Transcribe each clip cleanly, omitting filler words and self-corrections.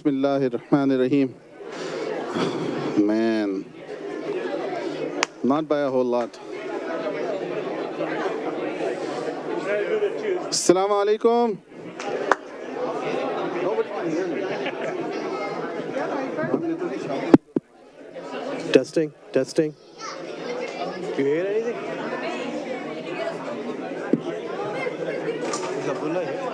Bismillahirrahmanirrahim. Man, not by a whole lot. Assalamu alaikum. Nobody can hear me. Testing, testing. You hear anything? Is Abdullah here?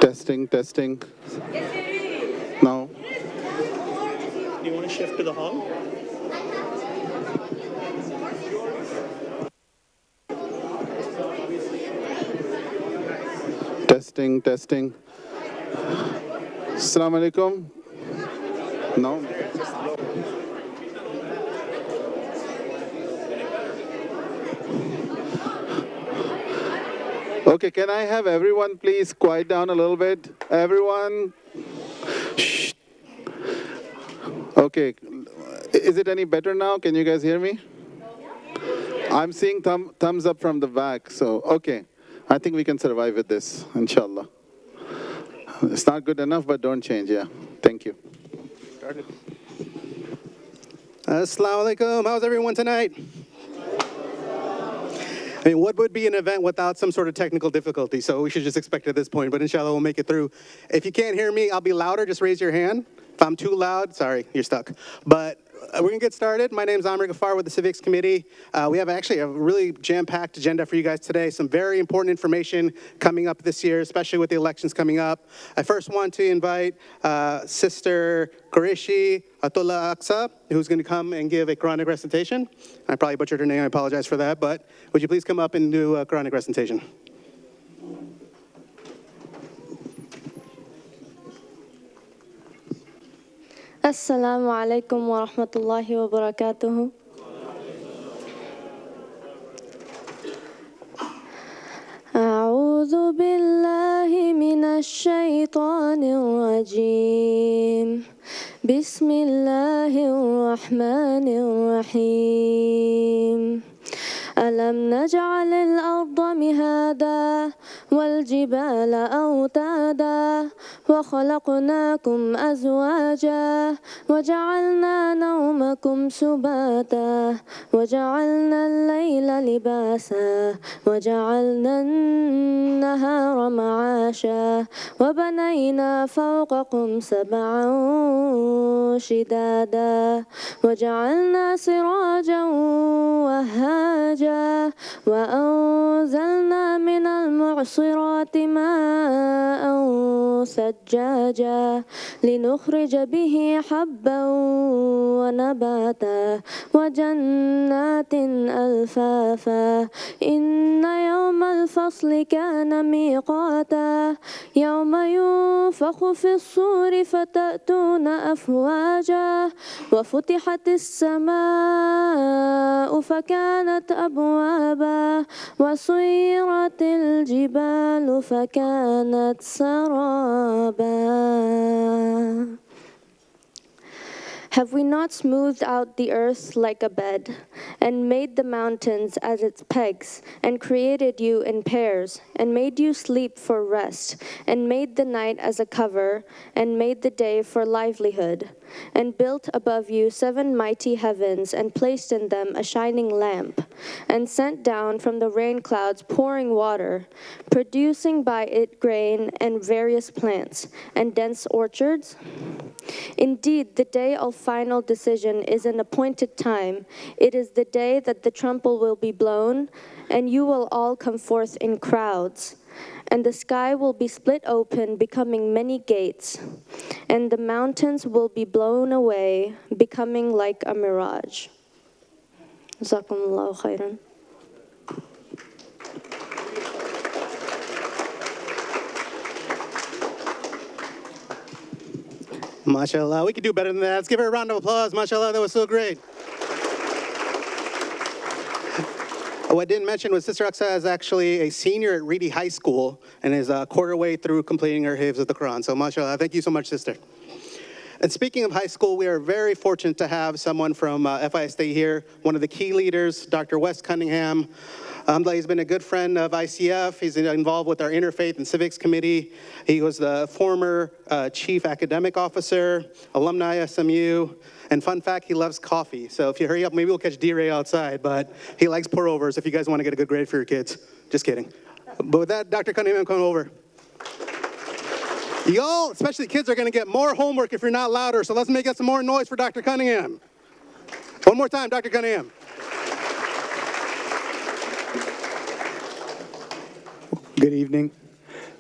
Testing, testing. No. Do you want to shift to the hall? Testing, testing. Assalamu alaikum. No. Okay, can I have everyone please quiet down a little bit? Everyone. Shh. Okay. Is it any better now? Can you guys hear me? I'm seeing thumbs up from the back, so okay. I think we can survive with this, inshallah. It's not good enough, but don't change, yeah. Thank you. Started. Assalamu alaikum. How's everyone tonight? I mean, what would be an event without some sort of technical difficulty? So we should just expect it at this point, but inshallah we'll make it through. If you can't hear me, I'll be louder. Just raise your hand. If I'm too loud, sorry, you're stuck. But we're going to get started. My name's Amr Ghaffar with the Civics Committee. We have actually a really jam-packed agenda for you guys today. Some very important information coming up this year, especially with the elections coming up. I first want to invite Sister Qureshi Atullah Aqsa, who's going to come and give a Quranic recitation. I probably butchered her name. I apologize for that. But would you please come up and do a Quranic recitation? Assalamu alaikum wa rahmatullahi wa barakatuhu. أعوذ بالله من الشيطان الرجيم. بسم الله الرحمن الرحيم. ألم نجعل الأرض مهادا والجبال أوتادا وخلقناكم أزواجا وجعلنا نومكم سباتا وجعلنا الليل لباسا وجعلنا النهار معاشا وبنينا فوقكم سبعا شدادا وجعلنا سراجا وهاجا وأنزلنا من المعصرات ماء ثجاجا لنخرج به حبا ونباتا وجنات ألفافا إن يوم الفصل كان ميقاتا يوم ينفخ في الصور فتأتون أفواجا وفتحت السماء فكانت أبوابا وسيرت الجبال فكانت سرابا. Have we not smoothed out the earth like a bed, and made the mountains as its pegs, and created you in pairs, and made you sleep for rest, and made the night as a cover, and made the day for livelihood? and built above you 7 mighty heavens, and placed in them a shining lamp, and sent down from the rain clouds pouring water, producing by it grain and various plants, and dense orchards? Indeed, the day of final decision is an appointed time. It is the day that the trumpet will be blown, and you will all come forth in crowds. And the sky will be split open, becoming many gates, and the mountains will be blown away, becoming like a mirage. Jazakumullahu khairan. MashaAllah. We could do better than that. Let's give her a round of applause. MashaAllah, that was so great. What I didn't mention was Sister Aqsa is actually a senior at Reedy High School and is a quarter way through completing her hifz of the Quran. So MashaAllah, thank you so much, sister. And speaking of high school, we are very fortunate to have someone from FISD here, one of the key leaders, Dr. Wes Cunningham. He's been a good friend of ICF. He's involved with our Interfaith and Civics Committee. He was the former Chief Academic Officer, alumni SMU, and fun fact, he loves coffee. So if you hurry up, maybe we'll catch D-Ray outside, but he likes pour-overs if you guys want to get a good grade for your kids. Just kidding. But with that, Dr. Cunningham, come over. Y'all, especially kids, are going to get more homework if you're not louder, so let's make some more noise for Dr. Cunningham. One more time, Dr. Cunningham. Good evening.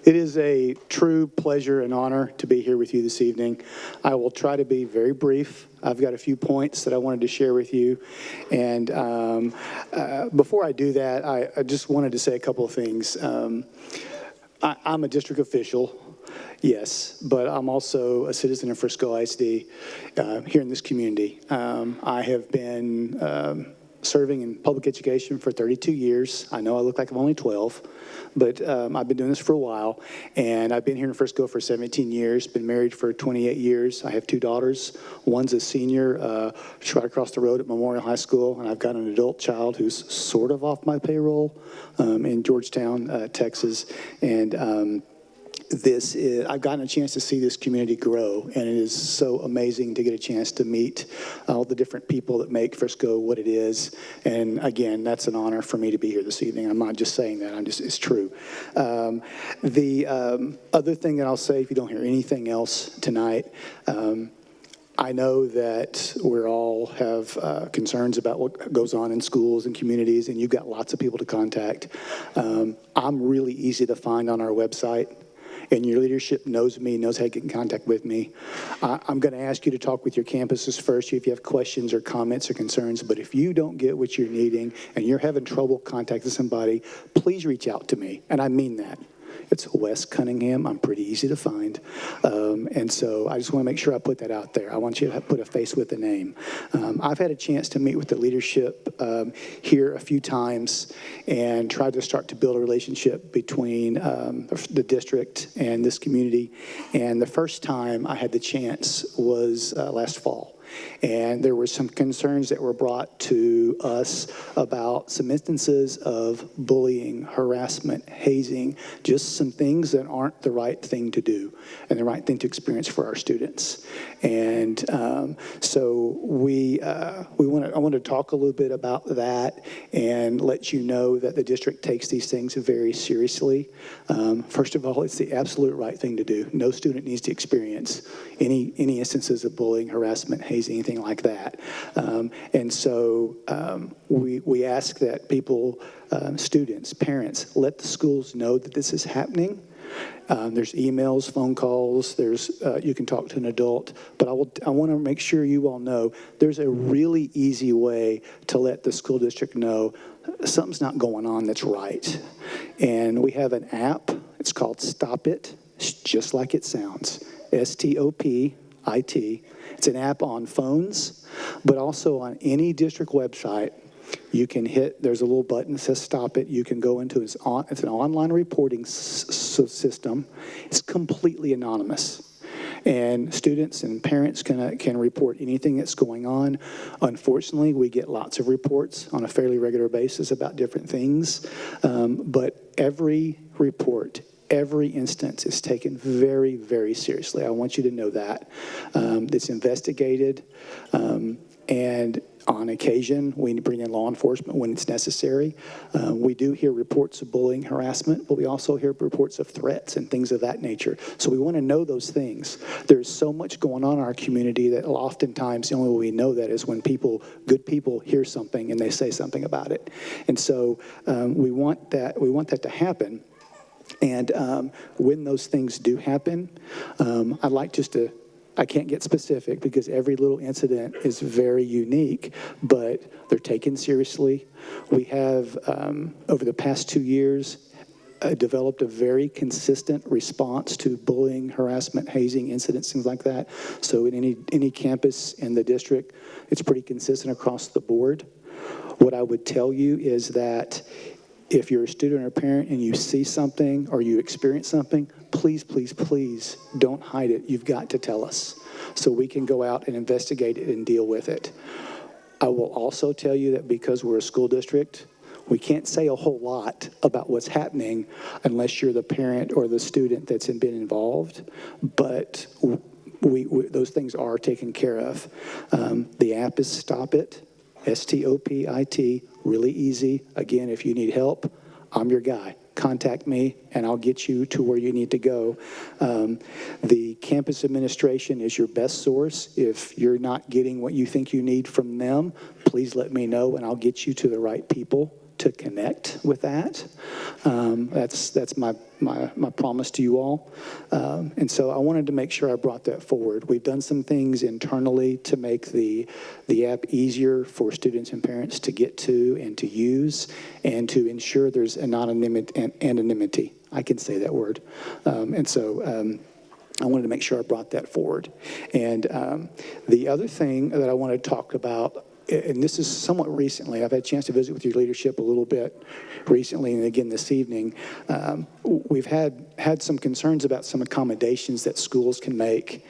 It is a true pleasure and honor to be here with you this evening. I will try to be very brief. I've got a few points that I wanted to share with you. And before I do that, I just wanted to say a couple of things. I'm a district official, yes, but I'm also a citizen of Frisco ISD here in this community. I have been serving in public education for 32 years. I know I look like I'm only 12, but I've been doing this for a while, and I've been here in Frisco for 17 years, been married for 28 years. I have 2 daughters. One's a senior, she's right across the road at Memorial High School, and I've got an adult child who's sort of off my payroll in Georgetown, Texas, and I've gotten a chance to see this community grow, and it is so amazing to get a chance to meet all the different people that make Frisco what it is. And again, that's an honor for me to be here this evening. I'm not just saying that, it's true. The other thing that I'll say, if you don't hear anything else tonight, I know that we all have concerns about what goes on in schools and communities, and you've got lots of people to contact. I'm really easy to find on our website, and your leadership knows me, knows how to get in contact with me. I'm going to ask you to talk with your campuses first if you have questions or comments or concerns, but if you don't get what you're needing and you're having trouble contacting somebody, please reach out to me, and I mean that. It's Wes Cunningham. I'm pretty easy to find. And so I just want to make sure I put that out there. I want you to put a face with a name. I've had a chance to meet with the leadership here a few times and tried to start to build a relationship between the district and this community. And the first time I had the chance was last fall. And there were some concerns that were brought to us about some instances of bullying, harassment, hazing, just some things that aren't the right thing to do and the right thing to experience for our students. And so I want to talk a little bit about that and let you know that the district takes these things very seriously. First of all, it's the absolute right thing to do. No student needs to experience any instances of bullying, harassment, hazing, anything like that. And so we ask that people, students, parents, let the schools know that this is happening. There's emails, phone calls, you can talk to an adult, but I want to make sure you all know there's a really easy way to let the school district know something's not going on that's right. And we have an app, it's called Stop It, it's just like it sounds, STOPIT. It's an app on phones, but also on any district website. You can there's a little button that says Stop It. You can go into it's an online reporting system. It's completely anonymous. And students and parents can report anything that's going on. Unfortunately, we get lots of reports on a fairly regular basis about different things. But every report Every instance is taken very, very seriously. I want you to know that. It's investigated, and on occasion, we bring in law enforcement when it's necessary. We do hear reports of bullying, harassment, but we also hear reports of threats and things of that nature. So we want to know those things. There's so much going on in our community that oftentimes the only way we know that is when good people hear something and they say something about it. And so we want that to happen. And when those things do happen, I'd like just to, I can't get specific because every little incident is very unique, but they're taken seriously. We have, over the past 2 years, developed a very consistent response to bullying, harassment, hazing incidents, things like that. So in any campus in the district, it's pretty consistent across the board. What I would tell you is that if you're a student or a parent and you see something or you experience something, please, please, please don't hide it. You've got to tell us so we can go out and investigate it and deal with it. I will also tell you that because we're a school district, we can't say a whole lot about what's happening unless you're the parent or the student that's been involved, but those things are taken care of. The app is Stop It, STOPIT, really easy. Again, if you need help, I'm your guy. Contact me and I'll get you to where you need to go. The campus administration is your best source. If you're not getting what you think you need from them, please let me know and I'll get you to the right people to connect with that. That's my promise to you all. And so I wanted to make sure I brought that forward. We've done some things internally to make the app easier for students and parents to get to and to use and to ensure there's anonymity. I can say that word. And so I wanted to make sure I brought that forward. And the other thing that I want to talk about, and this is somewhat recently, I've had a chance to visit with your leadership a little bit recently and again this evening. We've had some concerns about some accommodations that schools can make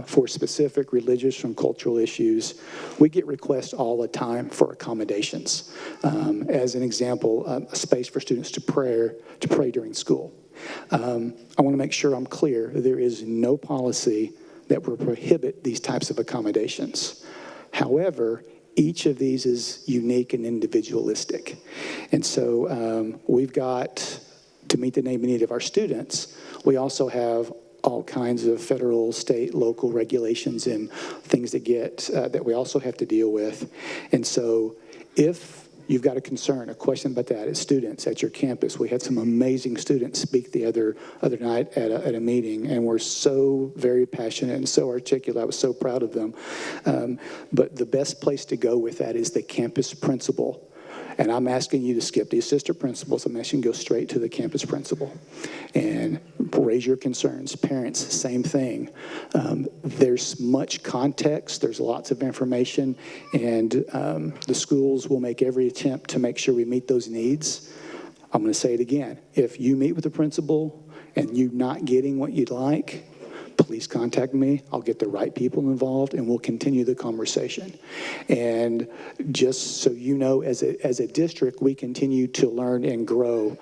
for specific religious and cultural issues. We get requests all the time for accommodations. As an example, a space for students to pray during school. I want to make sure I'm clear. There is no policy that will prohibit these types of accommodations. However, each of these is unique and individualistic. And so we've got, to meet the need of our students, we also have all kinds of federal, state, local regulations and things that we also have to deal with. And so if you've got a concern, a question about that as students at your campus. We had some amazing students speak the other night at a meeting, and were so very passionate and so articulate. I was so proud of them. But the best place to go with that is the campus principal. And I'm asking you to skip the assistant principals. I'm asking you to go straight to the campus principal and raise your concerns. Parents, same thing. There's much context. There's lots of information. And the schools will make every attempt to make sure we meet those needs. I'm going to say it again. If you meet with the principal and you're not getting what you'd like, please contact me. I'll get the right people involved, and we'll continue the conversation. And just so you know, as a district, we continue to learn and grow.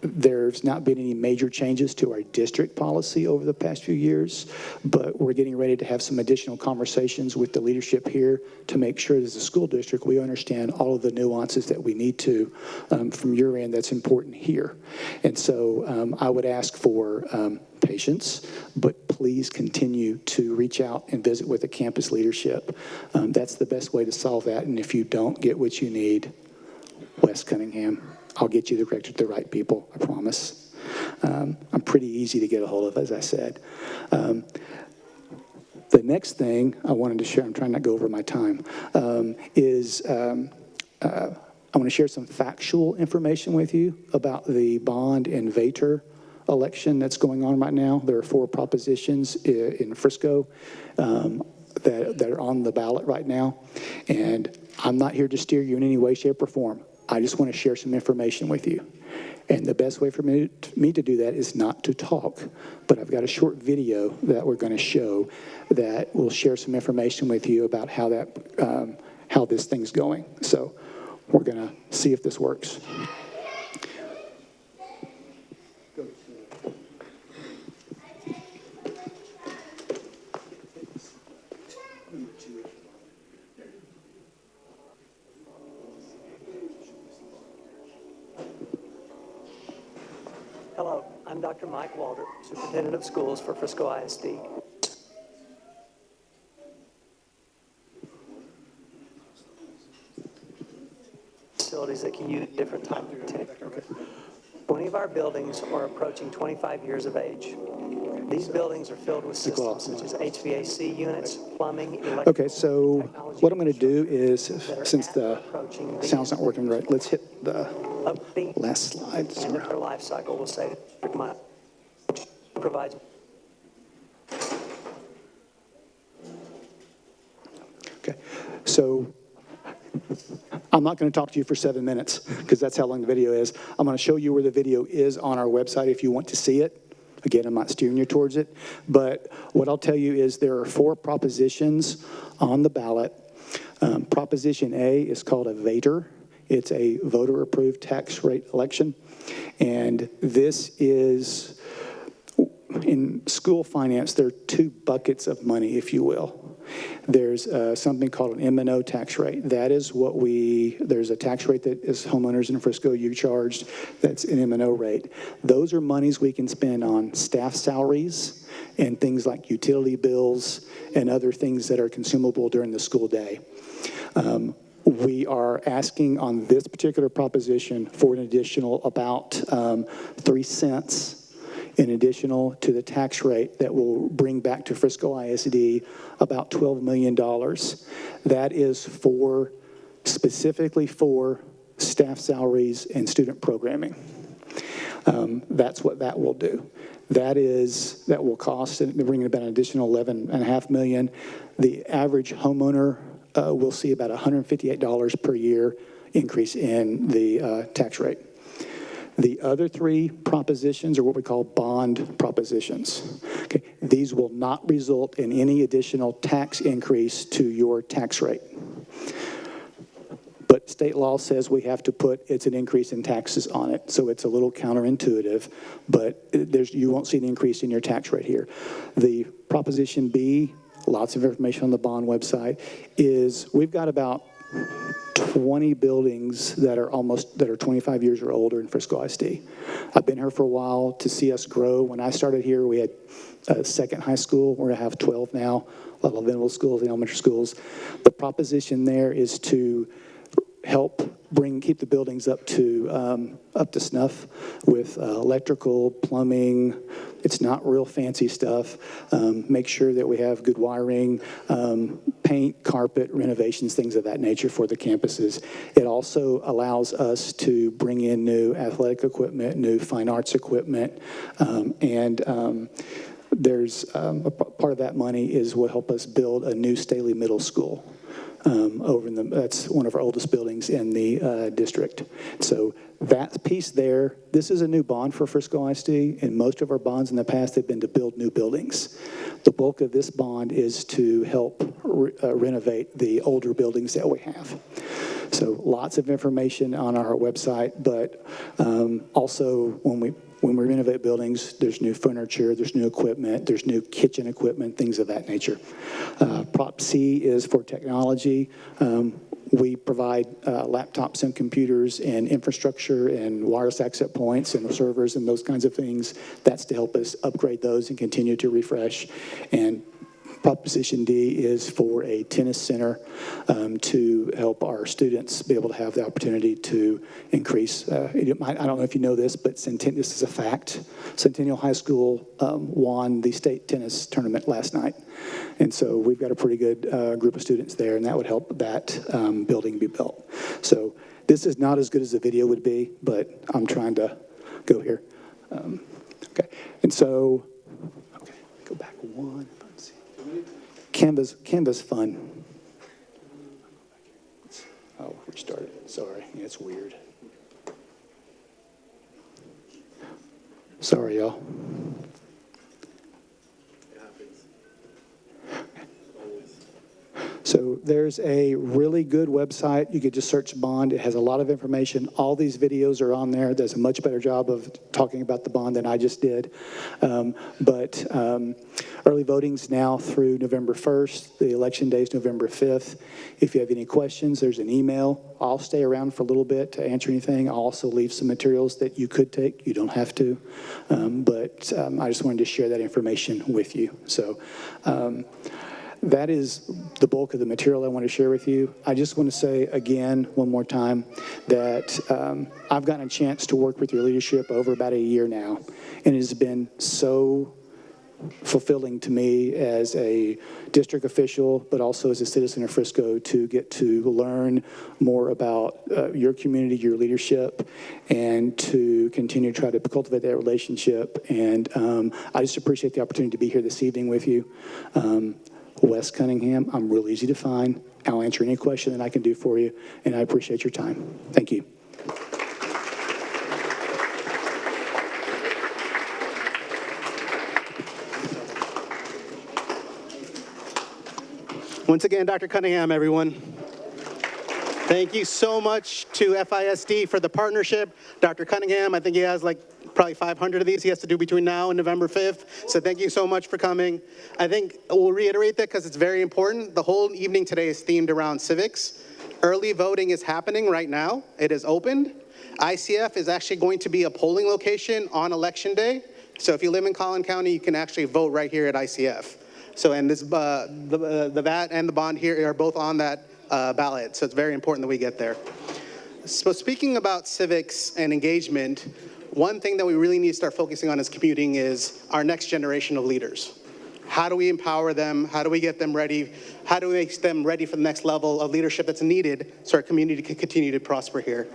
There's not been any major changes to our district policy over the past few years, but we're getting ready to have some additional conversations with the leadership here to make sure as a school district we understand all of the nuances that we need to from your end that's important here. And so I would ask for patience, but please continue to reach out and visit with the campus leadership. That's the best way to solve that. And if you don't get what you need, Wes Cunningham, I'll get you to the right people, I promise. I'm pretty easy to get a hold of, as I said. The next thing I wanted to share, I'm trying not to go over my time, is I want to share some factual information with you about the bond and Vater election that's going on right now. There are 4 propositions in Frisco that are on the ballot right now. And I'm not here to steer you in any way, shape, or form. I just want to share some information with you. And the best way for me to do that is not to talk, but I've got a short video that we're going to show that will share some information with you about how this thing's going. So we're going to see if this works. Go. Hello, I'm Dr. Mike Walter, Superintendent of Schools for Frisco ISD. Facilities that can use different types of tech. 20 of our buildings are approaching 25 years of age. These buildings are filled with systems such as HVAC units, plumbing, electrical. Okay, so what I'm going to do is, since the sound's not working right, let's hit the last slide. And that their life cycle will save money. Provides. Okay, so I'm not going to talk to you for 7 minutes because that's how long the video is. I'm going to show you where the video is on our website if you want to see it. Again, I'm not steering you towards it, but what I'll tell you is there are 4 propositions on the ballot. Proposition A is called a VATER. It's a voter-approved tax rate election, and this is, in school finance, there are 2 buckets of money, if you will. There's something called an M&O tax rate. That is what there's a tax rate that is homeowners in Frisco, you charged, that's an M&O rate. Those are monies we can spend on staff salaries and things like utility bills and other things that are consumable during the school day. We are asking on this particular proposition for an additional about 3 cents in additional to the tax rate that will bring back to Frisco ISD about $12 million. That is specifically for staff salaries and student programming. That's what that will do. That will cost, and bring about an additional $11.5 million. The average homeowner will see about $158 per year increase in the tax rate. The other 3 propositions are what we call bond propositions. Okay, these will not result in any additional tax increase to your tax rate. But state law says we have to it's an increase in taxes on it, so it's a little counterintuitive, but you won't see an increase in your tax rate here. The Proposition B, lots of information on the bond website, is we've got about 20 buildings that are 25 years or older in Frisco ISD. I've been here for a while to see us grow. When I started here, we had a second high school. We're gonna have 12 now, a lot of middle schools and elementary schools. The proposition there is to help keep the buildings up to snuff with electrical, plumbing. It's not real fancy stuff. Make sure that we have good wiring, paint, carpet, renovations, things of that nature for the campuses. It also allows us to bring in new athletic equipment, new fine arts equipment, there's a part of that money will help us build a new Staley Middle School. That's one of our oldest buildings in the district. So that piece there, this is a new bond for Frisco ISD, and most of our bonds in the past have been to build new buildings. The bulk of this bond is to help renovate the older buildings that we have. So lots of information on our website, but also when we renovate buildings, there's new furniture, there's new equipment, there's new kitchen equipment, things of that nature. Prop C is for technology. We provide laptops and computers and infrastructure and wireless access points and servers and those kinds of things. That's to help us upgrade those and continue to refresh. And Proposition D is for a tennis center to help our students be able to have the opportunity to increase. I don't know if you know this, but this is a fact. Centennial High School won the state tennis tournament last night. And so we've got a pretty good group of students there, and that would help that building be built. So this is not as good as the video would be, but I'm trying to go here. Okay, and so, okay, go back one. Canva's fun. Oh, restart it. Sorry, yeah, it's weird. Sorry, y'all. So So there's a really good website. You could just search bond. It has a lot of information. All these videos are on there. Does a much better job of talking about the bond than I just did. But early voting's now through November 1st. The election day is November 5th. If you have any questions, there's an email. I'll stay around for a little bit to answer anything. I'll also leave some materials that you could take. You don't have to. But I just wanted to share that information with you. So that is the bulk of the material I want to share with you. I just want to say again, one more time, that I've gotten a chance to work with your leadership over about a year now, and it has been so fulfilling to me as a district official, but also as a citizen of Frisco, to get to learn more about your community, your leadership, and to continue to try to cultivate that relationship. And I just appreciate the opportunity to be here this evening with you. Wes Cunningham, I'm real easy to find. I'll answer any question that I can do for you, and I appreciate your time. Thank you. Once again, Dr. Cunningham, everyone. Thank you so much to FISD for the partnership. Dr. Cunningham, I think he has like probably 500 of these he has to do between now and November 5th. So thank you so much for coming. I think we'll reiterate that because it's very important. The whole evening today is themed around civics. Early voting is happening right now. It is opened. ICF is actually going to be a polling location on election day. So if you live in Collin County, you can actually vote right here at ICF. So, and this, the VAT and the bond here are both on that ballot. So it's very important that we get there. So speaking about civics and engagement, one thing that we really need to start focusing on as commuting is our next generation of leaders. How do we empower them? How do we get them ready? How do we make them ready for the next level of leadership that's needed so our community can continue to prosper here?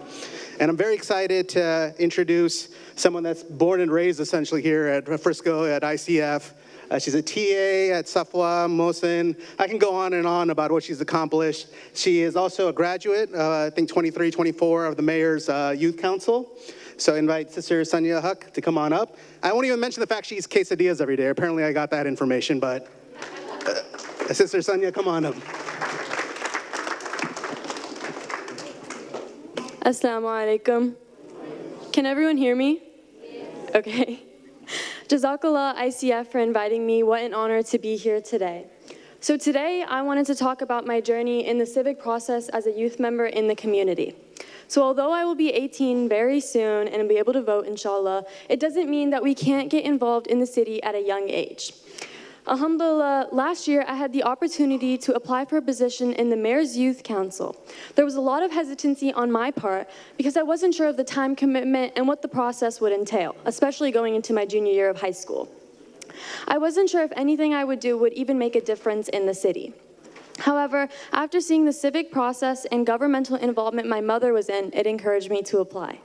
And I'm very excited to introduce someone that's born and raised essentially here at Frisco at ICF. She's a TA at Safwa Mohsen. I can go on and on about what she's accomplished. She is also a graduate, I think 23, 24 of the Mayor's Youth Council. So I invite Sister Sanya Huck to come on up. I won't even mention the fact she eats quesadillas every day. Apparently I got that information, but Sister Sanya, come on up. Assalamu alaikum. Can everyone hear me? Okay. Jazakallah ICF for inviting me. What an honor to be here today. So today I wanted to talk about my journey in the civic process as a youth member in the community. So although I will be 18 very soon and be able to vote, inshallah, it doesn't mean that we can't get involved in the city at a young age. Alhamdulillah, last year I had the opportunity to apply for a position in the Mayor's Youth Council. There was a lot of hesitancy on my part because I wasn't sure of the time commitment and what the process would entail, especially going into my junior year of high school. I wasn't sure if anything I would do would even make a difference in the city. However, after seeing the civic process and governmental involvement my mother was in, it encouraged me to apply.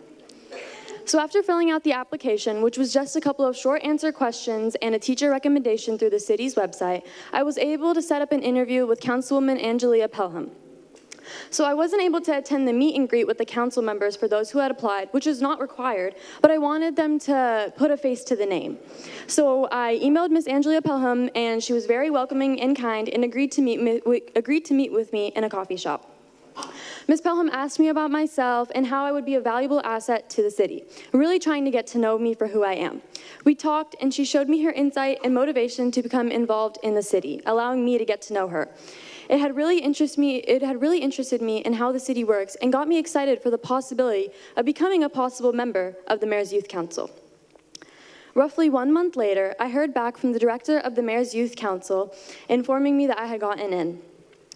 So after filling out the application, which was just a couple of short answer questions and a teacher recommendation through the city's website, I was able to set up an interview with Councilwoman Angelia Pelham. So I wasn't able to attend the meet and greet with the council members for those who had applied, which is not required, but I wanted them to put a face to the name. So I emailed Miss Angelia Pelham, and she was very welcoming and kind and agreed to meet with me in a coffee shop. Ms. Pelham asked me about myself and how I would be a valuable asset to the city, really trying to get to know me for who I am. We talked, and she showed me her insight and motivation to become involved in the city, allowing me to get to know her. It had really interested me in how the city works and got me excited for the possibility of becoming a possible member of the Mayor's Youth Council. Roughly 1 month later, I heard back from the director of the Mayor's Youth Council informing me that I had gotten in.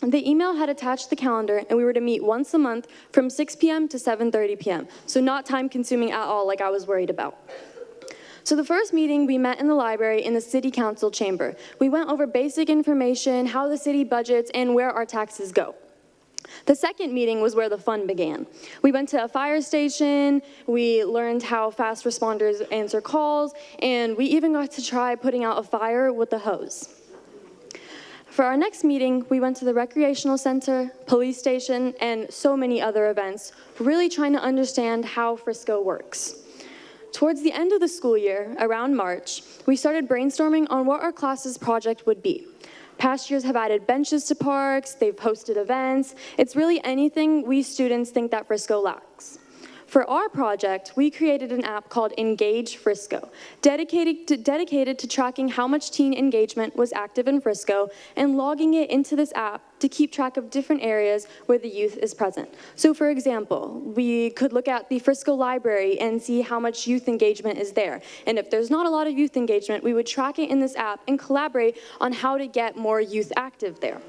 The email had attached the calendar, and we were to meet once a month from 6 p.m. to 7:30 p.m., so not time-consuming at all like I was worried about. So the first meeting, we met in the library in the city council chamber. We went over basic information, how the city budgets, and where our taxes go. The second meeting was where the fun began. We went to a fire station, we learned how fast responders answer calls, and we even got to try putting out a fire with a hose. For our next meeting, we went to the recreational center, police station, and so many other events, really trying to understand how Frisco works. Towards the end of the school year, around March, we started brainstorming on what our class's project would be. Past years have added benches to parks, they've hosted events. It's really anything we students think that Frisco lacks. For our project, we created an app called Engage Frisco, dedicated to tracking how much teen engagement was active in Frisco and logging it into this app to keep track of different areas where the youth is present. So for example, we could look at the Frisco Library and see how much youth engagement is there. And if there's not a lot of youth engagement, we would track it in this app and collaborate on how to get more youth active there.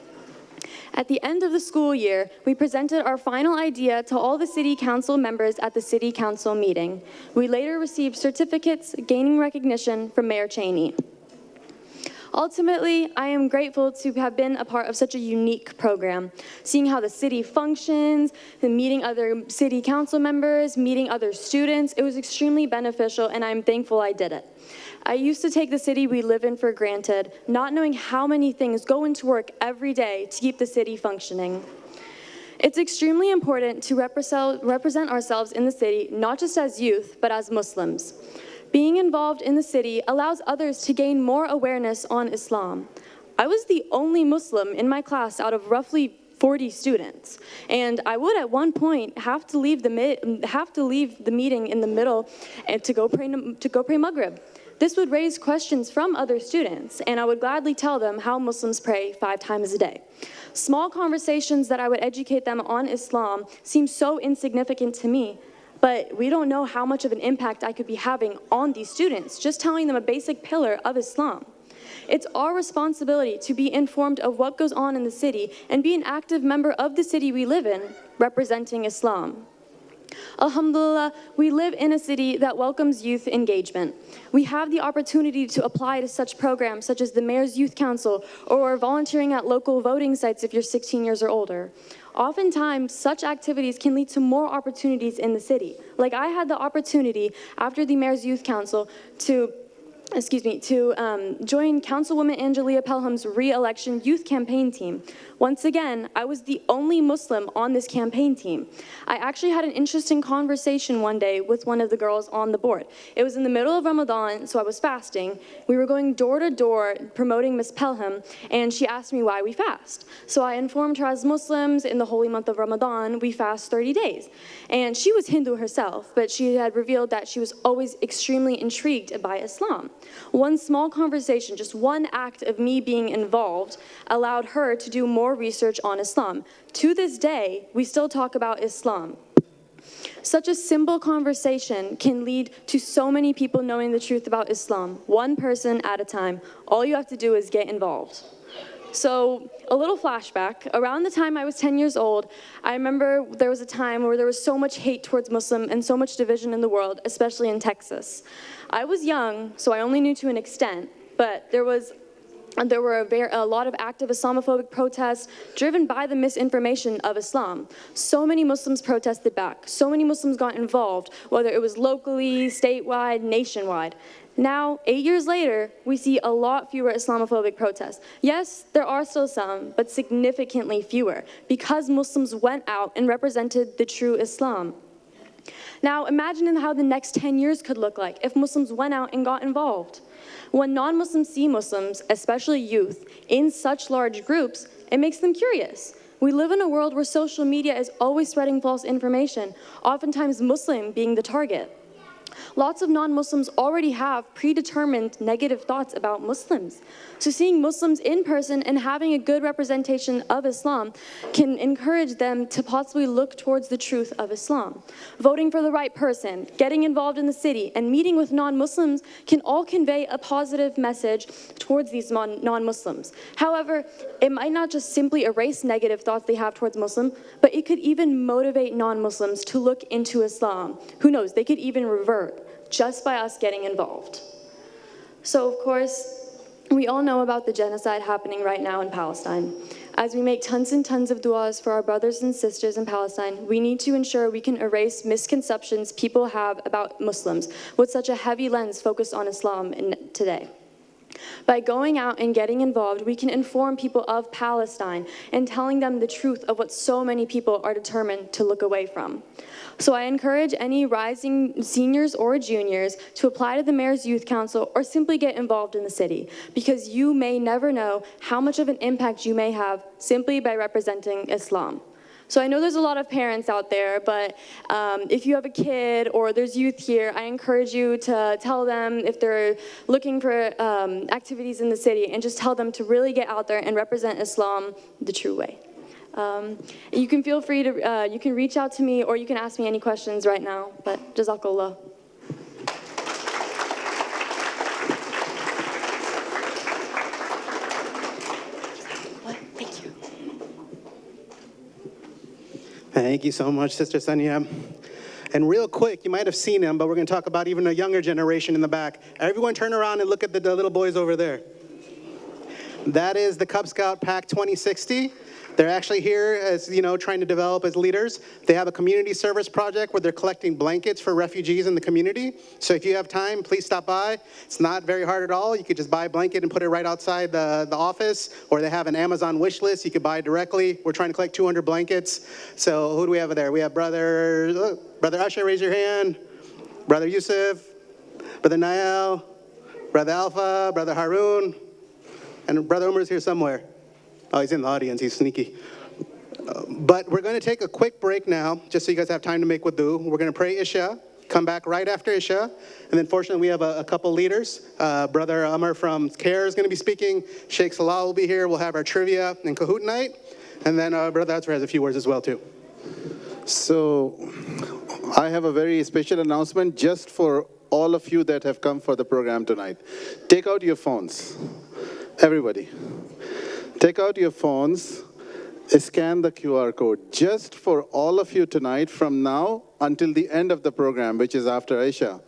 At the end of the school year, we presented our final idea to all the city council members at the city council meeting. We later received certificates gaining recognition from Mayor Cheney. Ultimately, I am grateful to have been a part of such a unique program. Seeing how the city functions, and meeting other city council members, meeting other students, it was extremely beneficial, and I'm thankful I did it. I used to take the city we live in for granted, not knowing how many things go into work every day to keep the city functioning. It's extremely important to represent ourselves in the city, not just as youth, but as Muslims. Being involved in the city allows others to gain more awareness on Islam. I was the only Muslim in my class out of roughly 40 students, and I would at one point have to leave the meeting in the middle and to go pray Maghrib. This would raise questions from other students, and I would gladly tell them how Muslims pray 5 times a day. Small conversations that I would educate them on Islam seem so insignificant to me, but we don't know how much of an impact I could be having on these students, just telling them a basic pillar of Islam. It's our responsibility to be informed of what goes on in the city and be an active member of the city we live in, representing Islam. Alhamdulillah, we live in a city that welcomes youth engagement. We have the opportunity to apply to such programs such as the Mayor's Youth Council or volunteering at local voting sites if you're 16 years or older. Oftentimes, such activities can lead to more opportunities in the city. Like I had the opportunity after the Mayor's Youth Council to join Councilwoman Angelia Pelham's re-election youth campaign team. Once again, I was the only Muslim on this campaign team. I actually had an interesting conversation one day with one of the girls on the board. It was in the middle of Ramadan, so I was fasting. We were going door to door promoting Miss Pelham, and she asked me why we fast. So I informed her as Muslims, in the holy month of Ramadan, we fast 30 days. And she was Hindu herself, but she had revealed that she was always extremely intrigued by Islam. One small conversation, just one act of me being involved, allowed her to do more research on Islam. To this day, we still talk about Islam. Such a simple conversation can lead to so many people knowing the truth about Islam, one person at a time. All you have to do is get involved. So, a little flashback. Around the time I was 10 years old, I remember there was a time where there was so much hate towards Muslim and so much division in the world, especially in Texas. I was young, so I only knew to an extent, but there were a lot of active Islamophobic protests driven by the misinformation of Islam. So many Muslims protested back. So many Muslims got involved, whether it was locally, statewide, nationwide. Now, 8 years later, we see a lot fewer Islamophobic protests. Yes, there are still some, but significantly fewer, because Muslims went out and represented the true Islam. Now, imagine how the next 10 years could look like if Muslims went out and got involved. When non-Muslims see Muslims, especially youth, in such large groups, it makes them curious. We live in a world where social media is always spreading false information, oftentimes Muslim being the target. Lots of non-Muslims already have predetermined negative thoughts about Muslims. So seeing Muslims in person and having a good representation of Islam can encourage them to possibly look towards the truth of Islam. Voting for the right person, getting involved in the city, and meeting with non-Muslims can all convey a positive message towards these non-Muslims. However, it might not just simply erase negative thoughts they have towards Muslim, but it could even motivate non-Muslims to look into Islam. Who knows, they could even revert just by us getting involved. So, of course, we all know about the genocide happening right now in Palestine. As we make tons and tons of du'as for our brothers and sisters in Palestine, we need to ensure we can erase misconceptions people have about Muslims with such a heavy lens focused on Islam today. By going out and getting involved, we can inform people of Palestine and telling them the truth of what so many people are determined to look away from. So I encourage any rising seniors or juniors to apply to the Mayor's Youth Council or simply get involved in the city, because you may never know how much of an impact you may have simply by representing Islam. So I know there's a lot of parents out there, but if you have a kid or there's youth here, I encourage you to tell them if they're looking for activities in the city, and just tell them to really get out there and represent Islam the true way. You can feel free to, you can reach out to me or you can ask me any questions right now, but Jazakallah. Thank you. Thank you so much, Sister Sanya. And real quick, you might have seen him, but we're going to talk about even a younger generation in the back. Everyone turn around and look at the little boys over there. That is the Cub Scout Pack 2060. They're actually here as, trying to develop as leaders. They have a community service project where they're collecting blankets for refugees in the community. So if you have time, please stop by. It's not very hard at all. You could just buy a blanket and put it right outside the office, or they have an Amazon wish list. You could buy it directly. We're trying to collect 200 blankets. So who do we have there? We have Brother Usher, raise your hand. Brother Yusuf, Brother Nael, Brother Alpha, Brother Harun, and Brother Umar's here somewhere. Oh, he's in the audience. He's sneaky. But we're going to take a quick break now, just so you guys have time to make wudu. We're going to pray Isha, come back right after Isha. And then fortunately, we have a couple leaders. Brother Umar from CARE is going to be speaking. Sheikh Salah will be here. We'll have our trivia and Kahoot night. And then Brother Atzra has a few words as well, too. So I have a very special announcement just for all of you that have come for the program tonight. Take out your phones. Everybody. Take out your phones, scan the QR code. Just for all of you tonight, from now until the end of the program, which is after Aisha,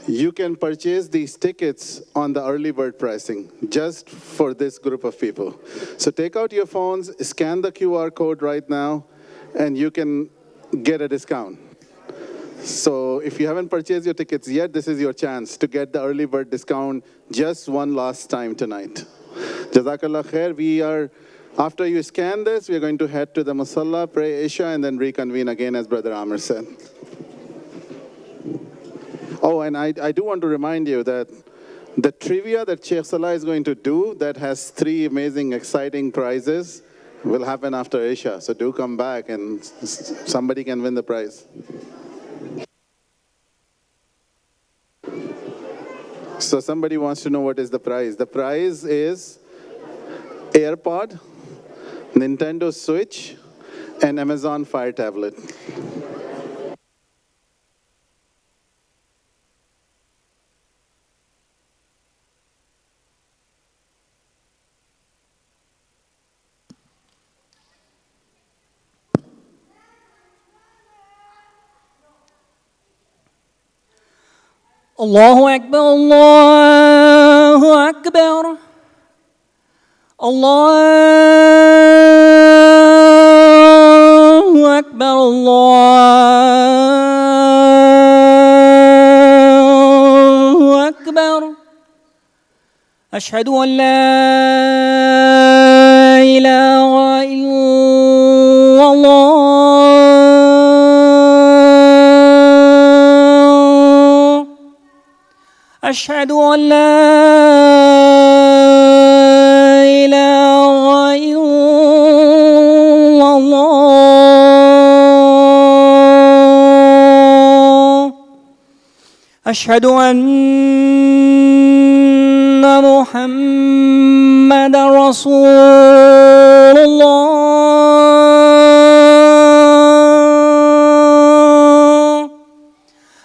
you can purchase these tickets on the early bird pricing, just for this group of people. So take out your phones, scan the QR code right now, and you can get a discount. So if you haven't purchased your tickets yet, this is your chance to get the early bird discount just one last time tonight. Jazakallah khair. After you scan this, we are going to head to the Musalla, pray Isha, and then reconvene again, as Brother Amr said. Oh, and I do want to remind you that the trivia that Sheikh Salah is going to do, that has 3 amazing, exciting prizes, will happen after Isha. So do come back and somebody can win the prize. So somebody wants to know what is the prize. The prize is AirPod, Nintendo Switch, and Amazon Fire tablet. الله أكبر الله أكبر الله أكبر الله أكبر أشهد أن لا إله إلا الله أشهد أن لا إله إلا الله أشهد أن محمد رسول الله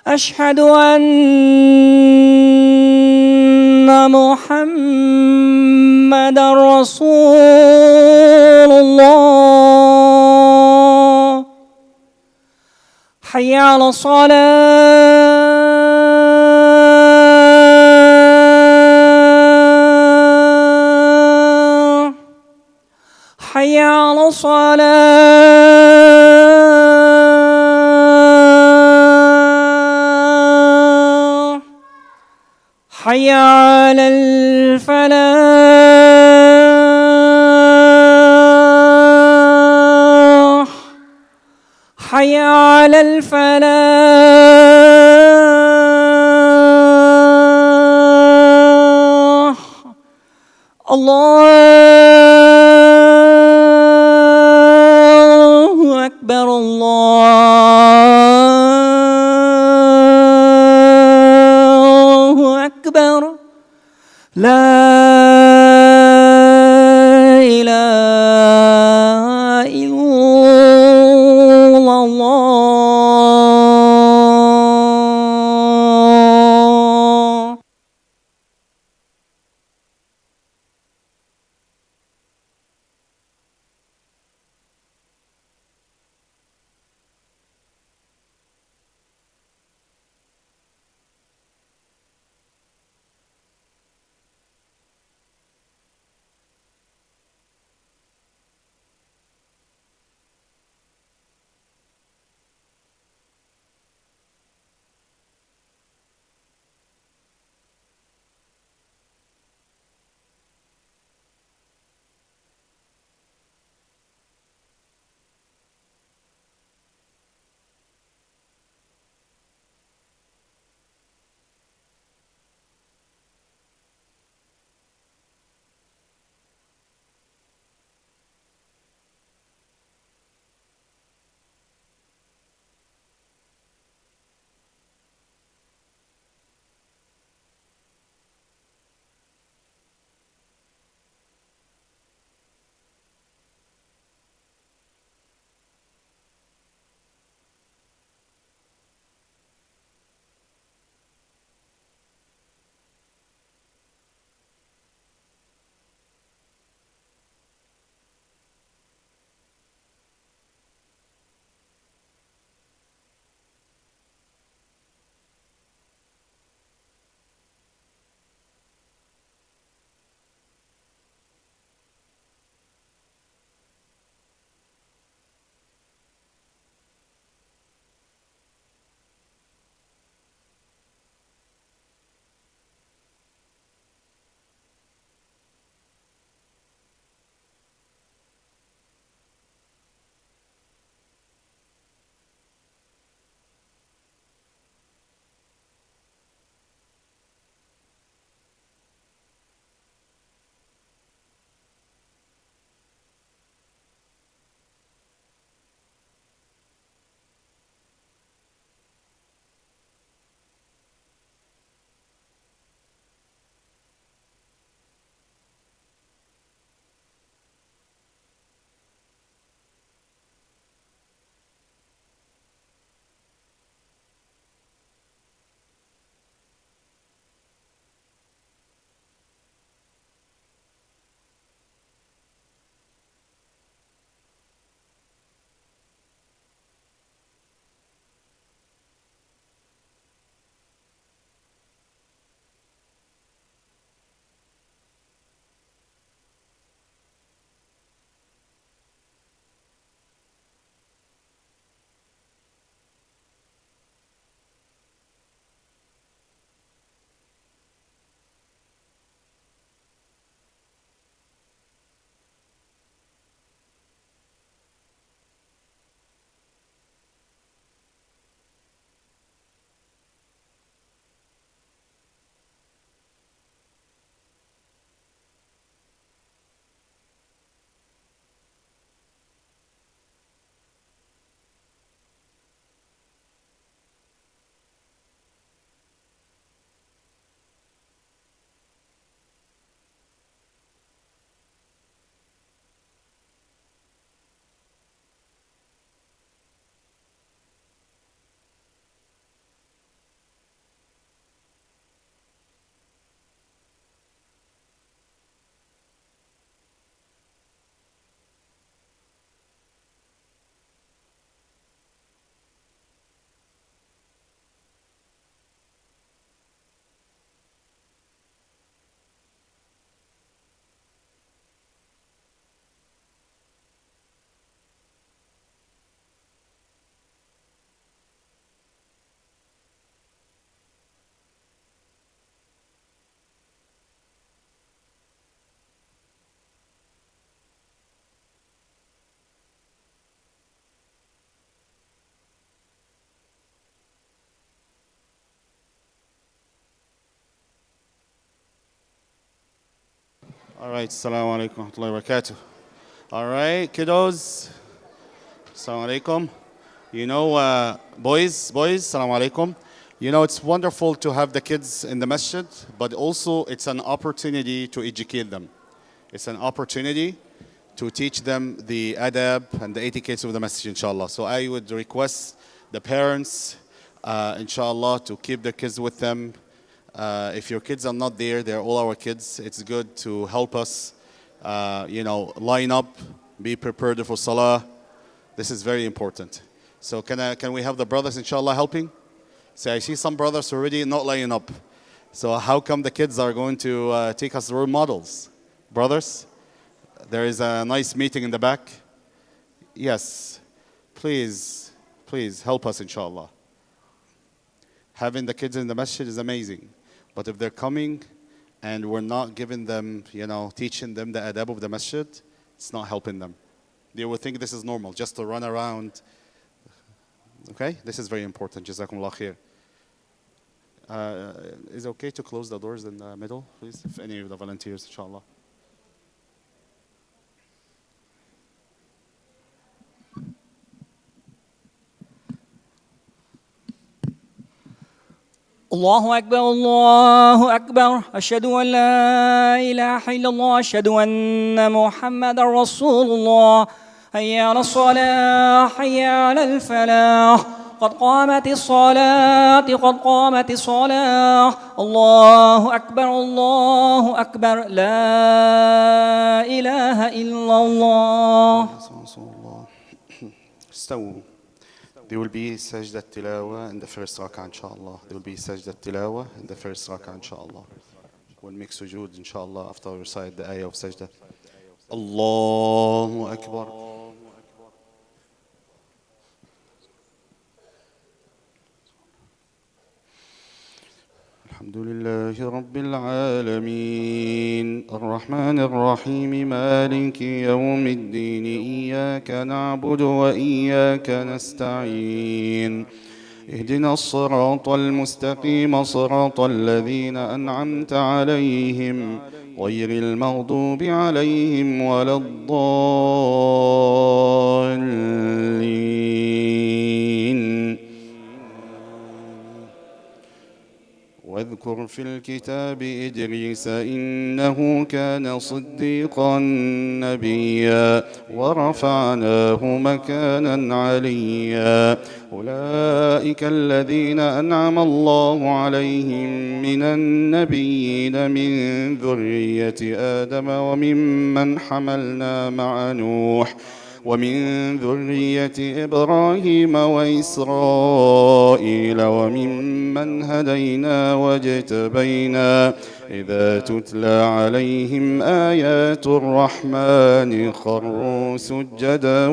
أشهد أن محمد رسول الله حي على الصلاة حي على الصلاة حي على الفلاح حي على الفلاح الله أكبر الله أكبر لا إله إلا الله All right, assalamu alaikum wa rahmatullahi wa barakatuh. All right, kiddos. Assalamu alaikum. You know, boys, assalamu alaikum. You know, it's wonderful to have the kids in the masjid, but also it's an opportunity to educate them. It's an opportunity to teach them the adab and the etiquettes of the masjid, inshallah. So I would request the parents, inshallah, to keep their kids with them. If your kids are not there, they're all our kids. It's good to help us, line up, be prepared for salah. This is very important. So can we have the brothers, inshallah, helping? So I see some brothers already not lining up. So how come the kids are going to take us role models? Brothers, there is a nice meeting in the back. Yes, please help us, inshallah. Having the kids in the masjid is amazing. But if they're coming and we're not giving them, teaching them the adab of the masjid, it's not helping them. They will think this is normal, just to run around. Okay? This is very important. Jazakumullah khair. Is it okay to close the doors in the middle, please? If any of the volunteers, inshallah. الله أكبر الله أكبر أشهد أن لا إله إلا الله أشهد أن محمد رسول الله حي على الصلاة حي على الفلاح قد قامت الصلاة قد قامت الصلاة الله أكبر لا إله إلا الله. استووا. There will be sajda tilawa in the first rak'ah, inshallah. There will be sajda tilawa in the first rak'ah, inshallah. We'll make sujood, inshallah, after we recite the ayah of sajda. Allahu Akbar. الحمد لله رب العالمين الرحمن الرحيم مالك يوم الدين إياك نعبد وإياك نستعين اهدنا الصراط المستقيم صراط الذين أنعمت عليهم غير المغضوب عليهم ولا الضالين. واذكر في الكتاب إدريس إنه كان صديقا نبيا ورفعناه مكانا عليا أولئك الذين أنعم الله عليهم من النبيين من ذرية آدم وممن حملنا مع نوح ومن ذرية إبراهيم وإسرائيل وممن هدينا واجتبينا إذا تتلى عليهم آيات الرحمن خروا سجدا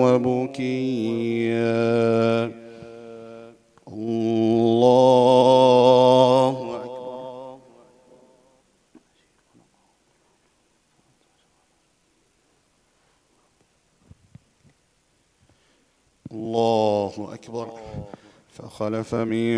وبكيا. الله الله أكبر. فخلف من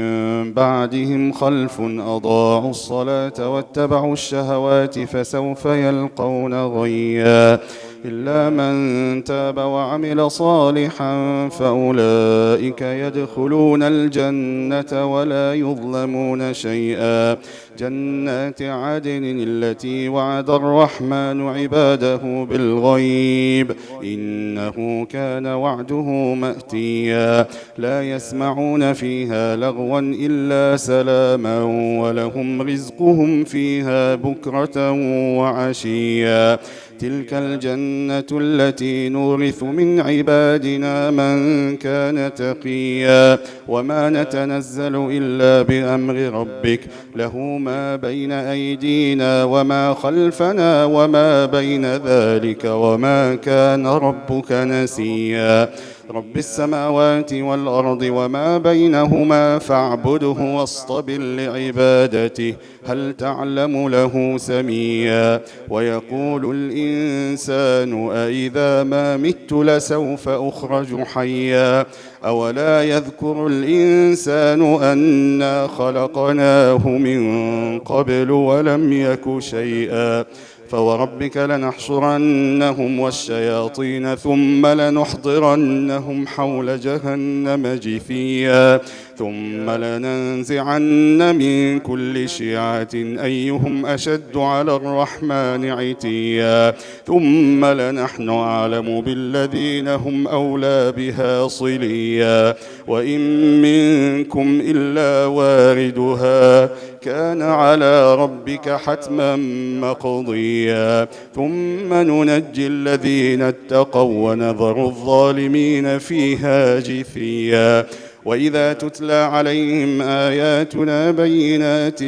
بعدهم خلف أضاعوا الصلاة واتبعوا الشهوات فسوف يلقون غيا إلا من تاب وعمل صالحا فأولئك يدخلون الجنة ولا يظلمون شيئا جنات عدن التي وعد الرحمن عباده بالغيب إنه كان وعده مأتيا لا يسمعون فيها لغوا إلا سلاما ولهم رزقهم فيها بكرة وعشيا تلك الجنة التي نورث من عبادنا من كان تقيا وما نتنزل إلا بأمر ربك له ما بين أيدينا وما خلفنا وما بين ذلك وما كان ربك نسيا رب السماوات والأرض وما بينهما فاعبده واصطبر لعبادته هل تعلم له سميا ويقول الإنسان أإذا ما مت لسوف أخرج حيا أولا يذكر الإنسان أنا خلقناه من قبل ولم يك شيئا فوربك لنحشرنهم والشياطين ثم لنحضرنهم حول جهنم جثيا ثم لننزعن من كل شيعة أيهم أشد على الرحمن عتيا ثم لنحن أعلم بالذين هم أولى بها صليا وإن منكم إلا واردها كان على ربك حتما مقضيا ثم ننجي الذين اتقوا ونذر الظالمين فيها جثيا وإذا تتلى عليهم آياتنا بينات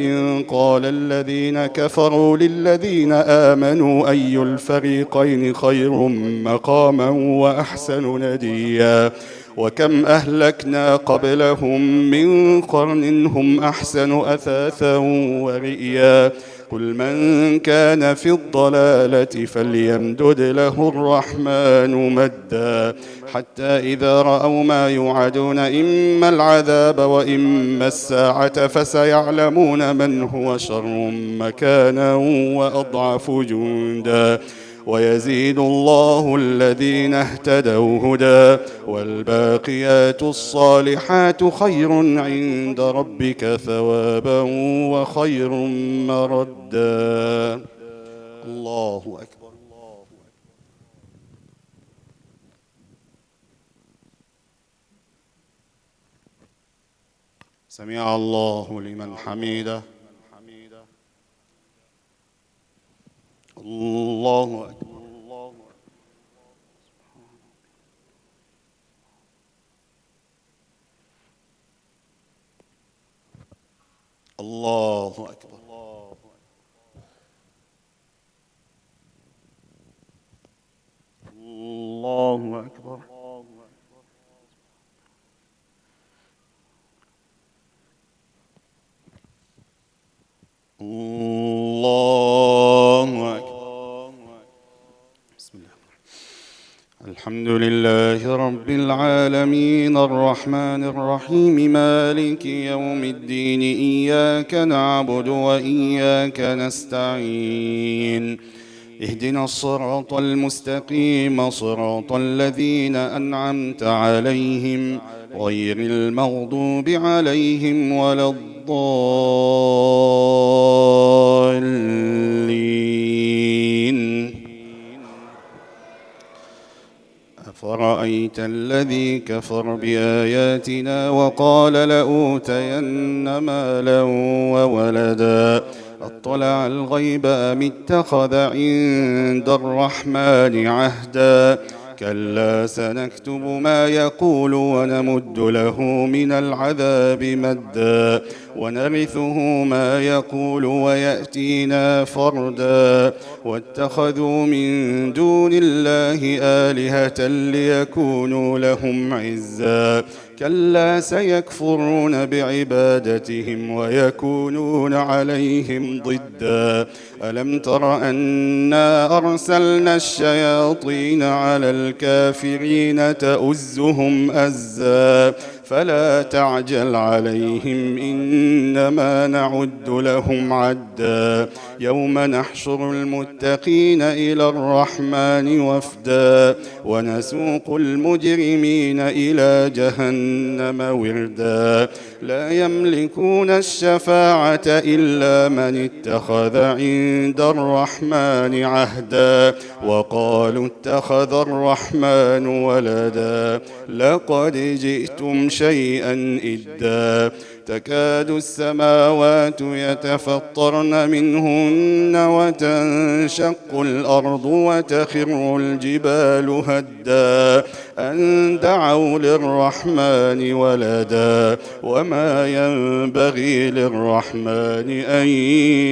قال الذين كفروا للذين آمنوا أي الفريقين خير مقاما وأحسن نديا وكم أهلكنا قبلهم من قرن هم أحسن أثاثا ورئيا قل من كان في الضلالة فليمدد له الرحمن مدا حتى إذا رأوا ما يوعدون إما العذاب وإما الساعة فسيعلمون من هو شر مكانا وأضعف جندا ويزيد الله الذين اهتدوا هدى والباقيات الصالحات خير عند ربك ثوابا وخير مردا الله أكبر سمع الله لمن حمده الله أكبر الله أكبر الله أكبر الله أكبر بسم الله الحمد لله رب العالمين الرحمن الرحيم مالك يوم الدين إياك نعبد وإياك نستعين اهدنا الصراط المستقيم صراط الذين أنعمت عليهم غير المغضوب عليهم ولا الضالين أفرأيت الذي كفر بآياتنا وقال لأوتين مالا وولدا أطلع الغيب أم اتخذ عند الرحمن عهدا كلا سنكتب ما يقول ونمد له من العذاب مدا ونرثه ما يقول ويأتينا فردا واتخذوا من دون الله آلهة ليكونوا لهم عزا كلا سيكفرون بعبادتهم ويكونون عليهم ضدا ألم تر أنا أرسلنا الشياطين على الكافرين تؤزهم أزا فلا تعجل عليهم إنما نعد لهم عدا يوم نحشر المتقين إلى الرحمن وفدا ونسوق المجرمين إلى جهنم وردا لا يملكون الشفاعة إلا من اتخذ عند الرحمن عهدا وقالوا اتخذ الرحمن ولدا لقد جئتم شيئا إدا تكاد السماوات يتفطرن منهن وتنشق الأرض وتخر الجبال هدا أن دعوا للرحمن ولدا وما ينبغي للرحمن أن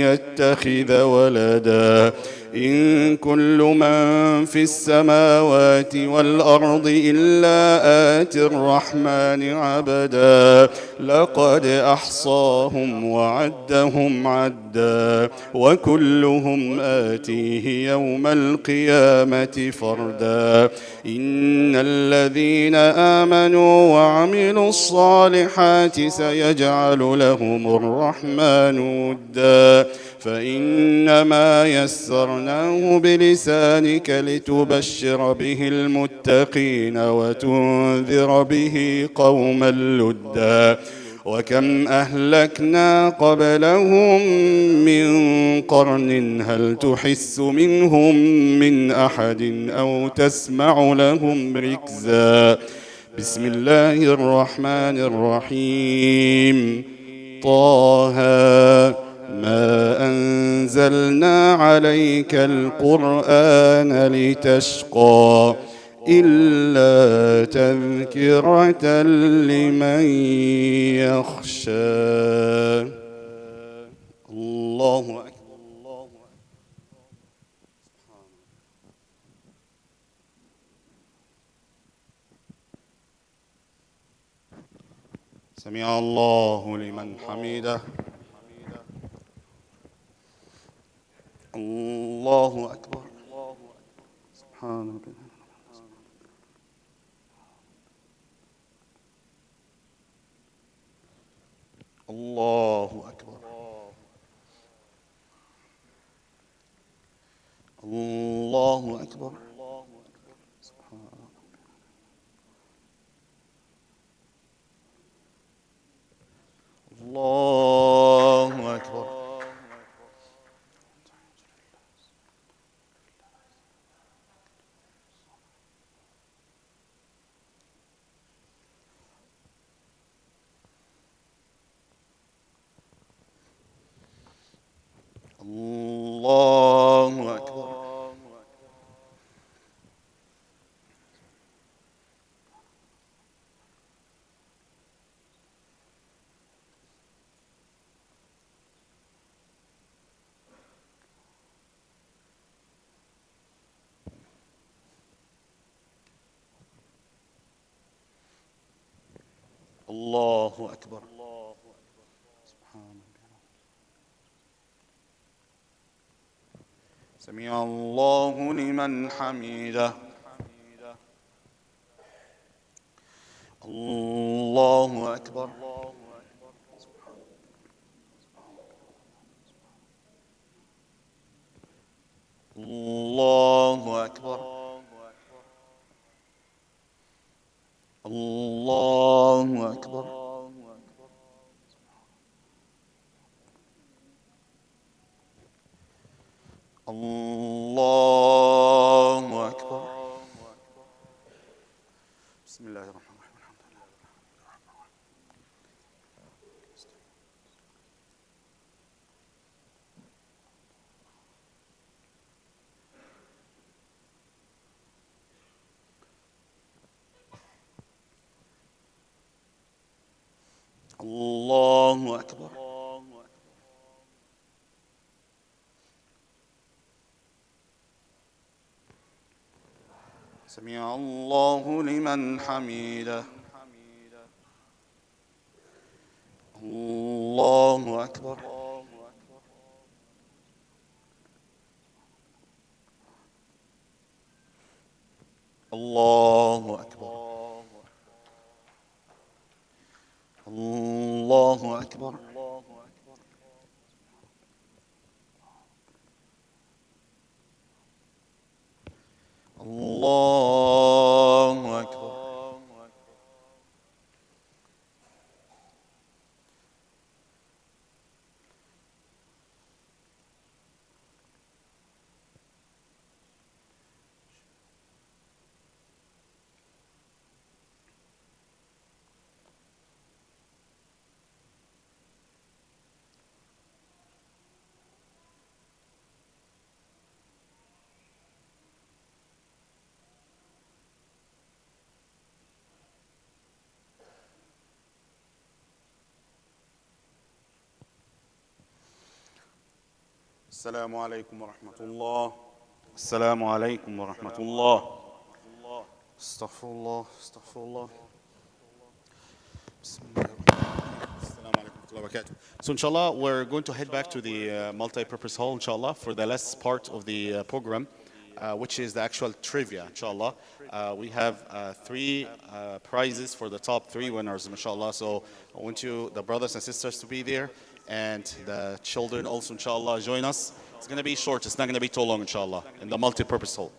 يتخذ ولدا إن كل من في السماوات والأرض إلا آتي الرحمن عبدا لقد أحصاهم وعدهم عدا وكلهم آتيه يوم القيامة فردا إن الذين آمنوا وعملوا الصالحات سيجعل لهم الرحمن ودا فإنما يسرناه بلسانك لتبشر به المتقين وتنذر به قوما لدا وكم أهلكنا قبلهم من قرن هل تحس منهم من أحد أو تسمع لهم ركزا بسم الله الرحمن الرحيم طه ما أنزلنا عليك القرآن لتشقى إلا تذكرة لمن يخشى الله أكبر سمع الله لمن حمده الله أكبر سبحانك الله أكبر الله أكبر الله أكبر الله أكبر الله أكبر سمع الله لمن حمده الله أكبر الله أكبر الله أكبر الله أكبر بسم الله الرحمن الرحيم الحمد لله الله أكبر سمع الله لمن حمده الله أكبر الله أكبر الله أكبر الله أكبر السلام عليكم ورحمة الله السلام عليكم ورحمة الله استغفر الله استغفر الله بسم الله السلام عليكم ورحمة الله وبركاته. So inshallah we're going to head back to the multi-purpose hall inshallah for the last part of the program which is the actual trivia, inshallah. We have three prizes for the top three winners, inshallah. So I want you, the brothers and sisters, to be there, and the children also, inshallah, join us. It's going to be short. It's not going to be too long, inshallah, in the multi-purpose hall.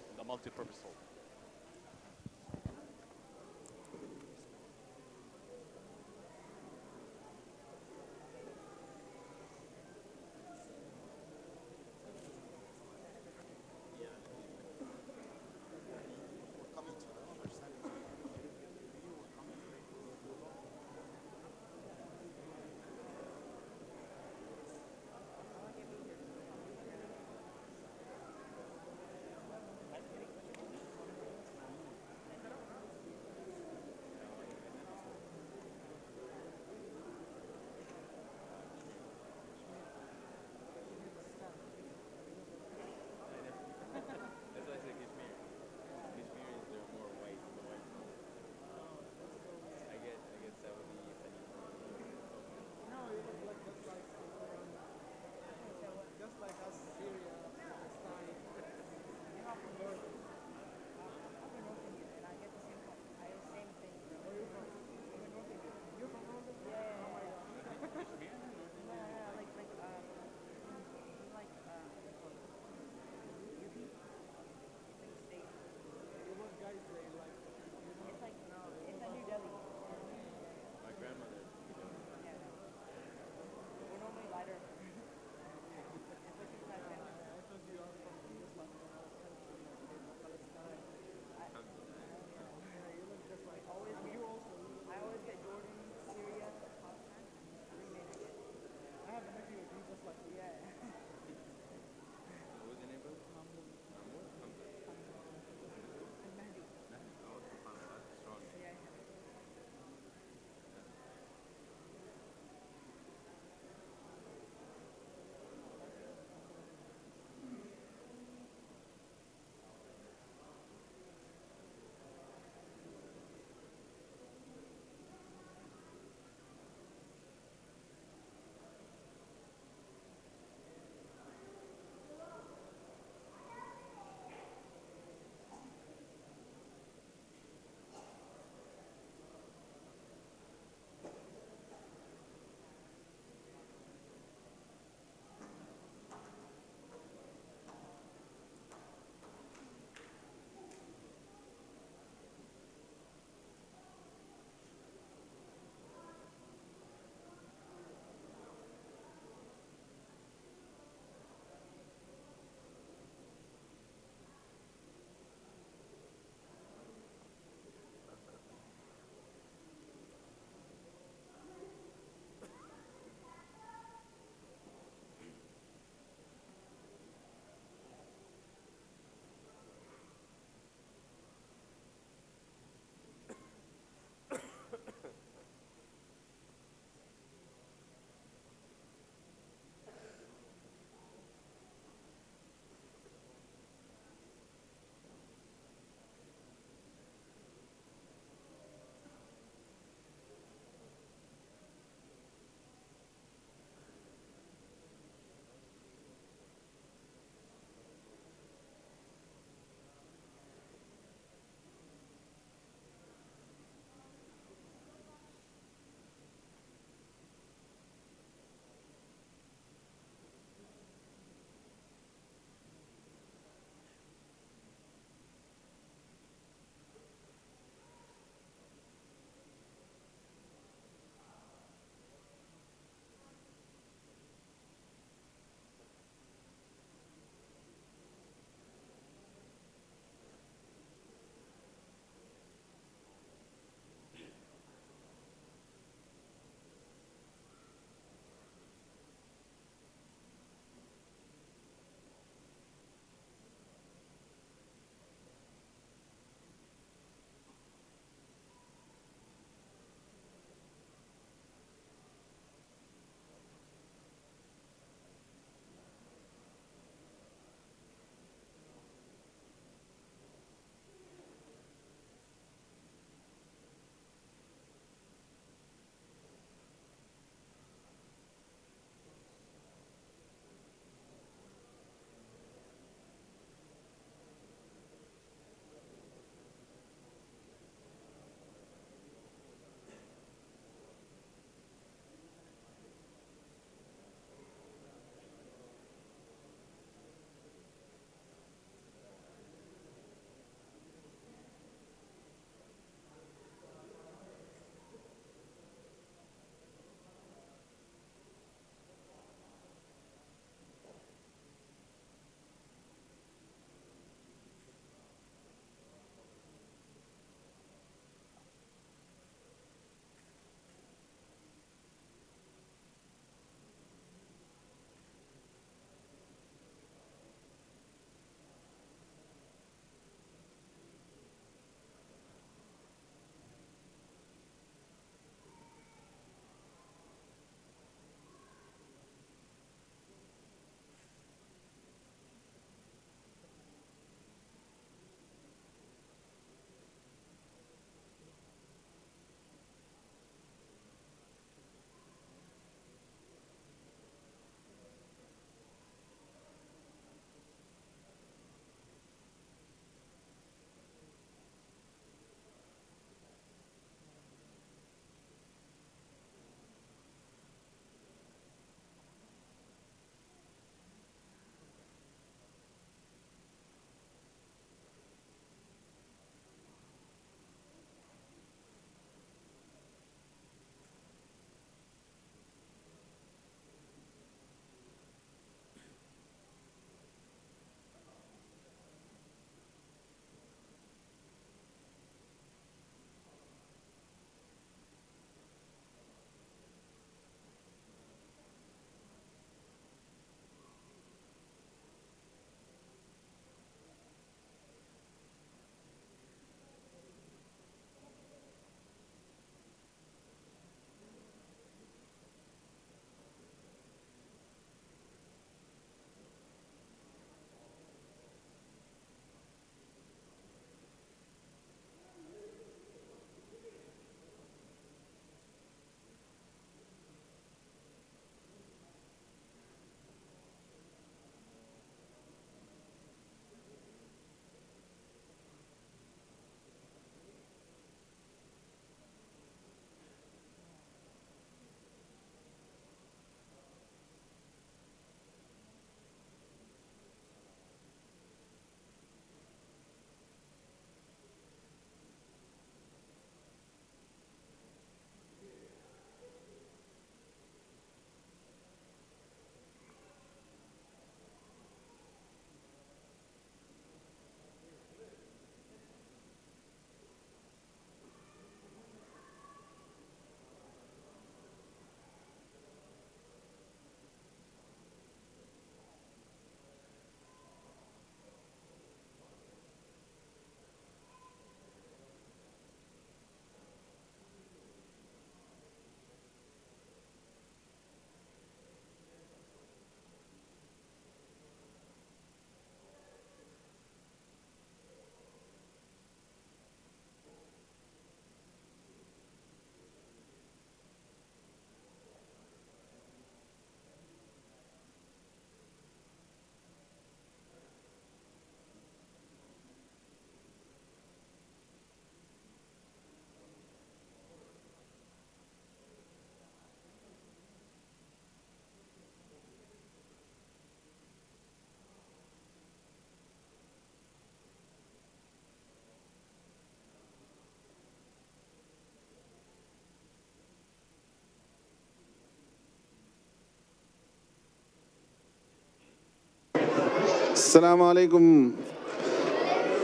Assalamu alaikum.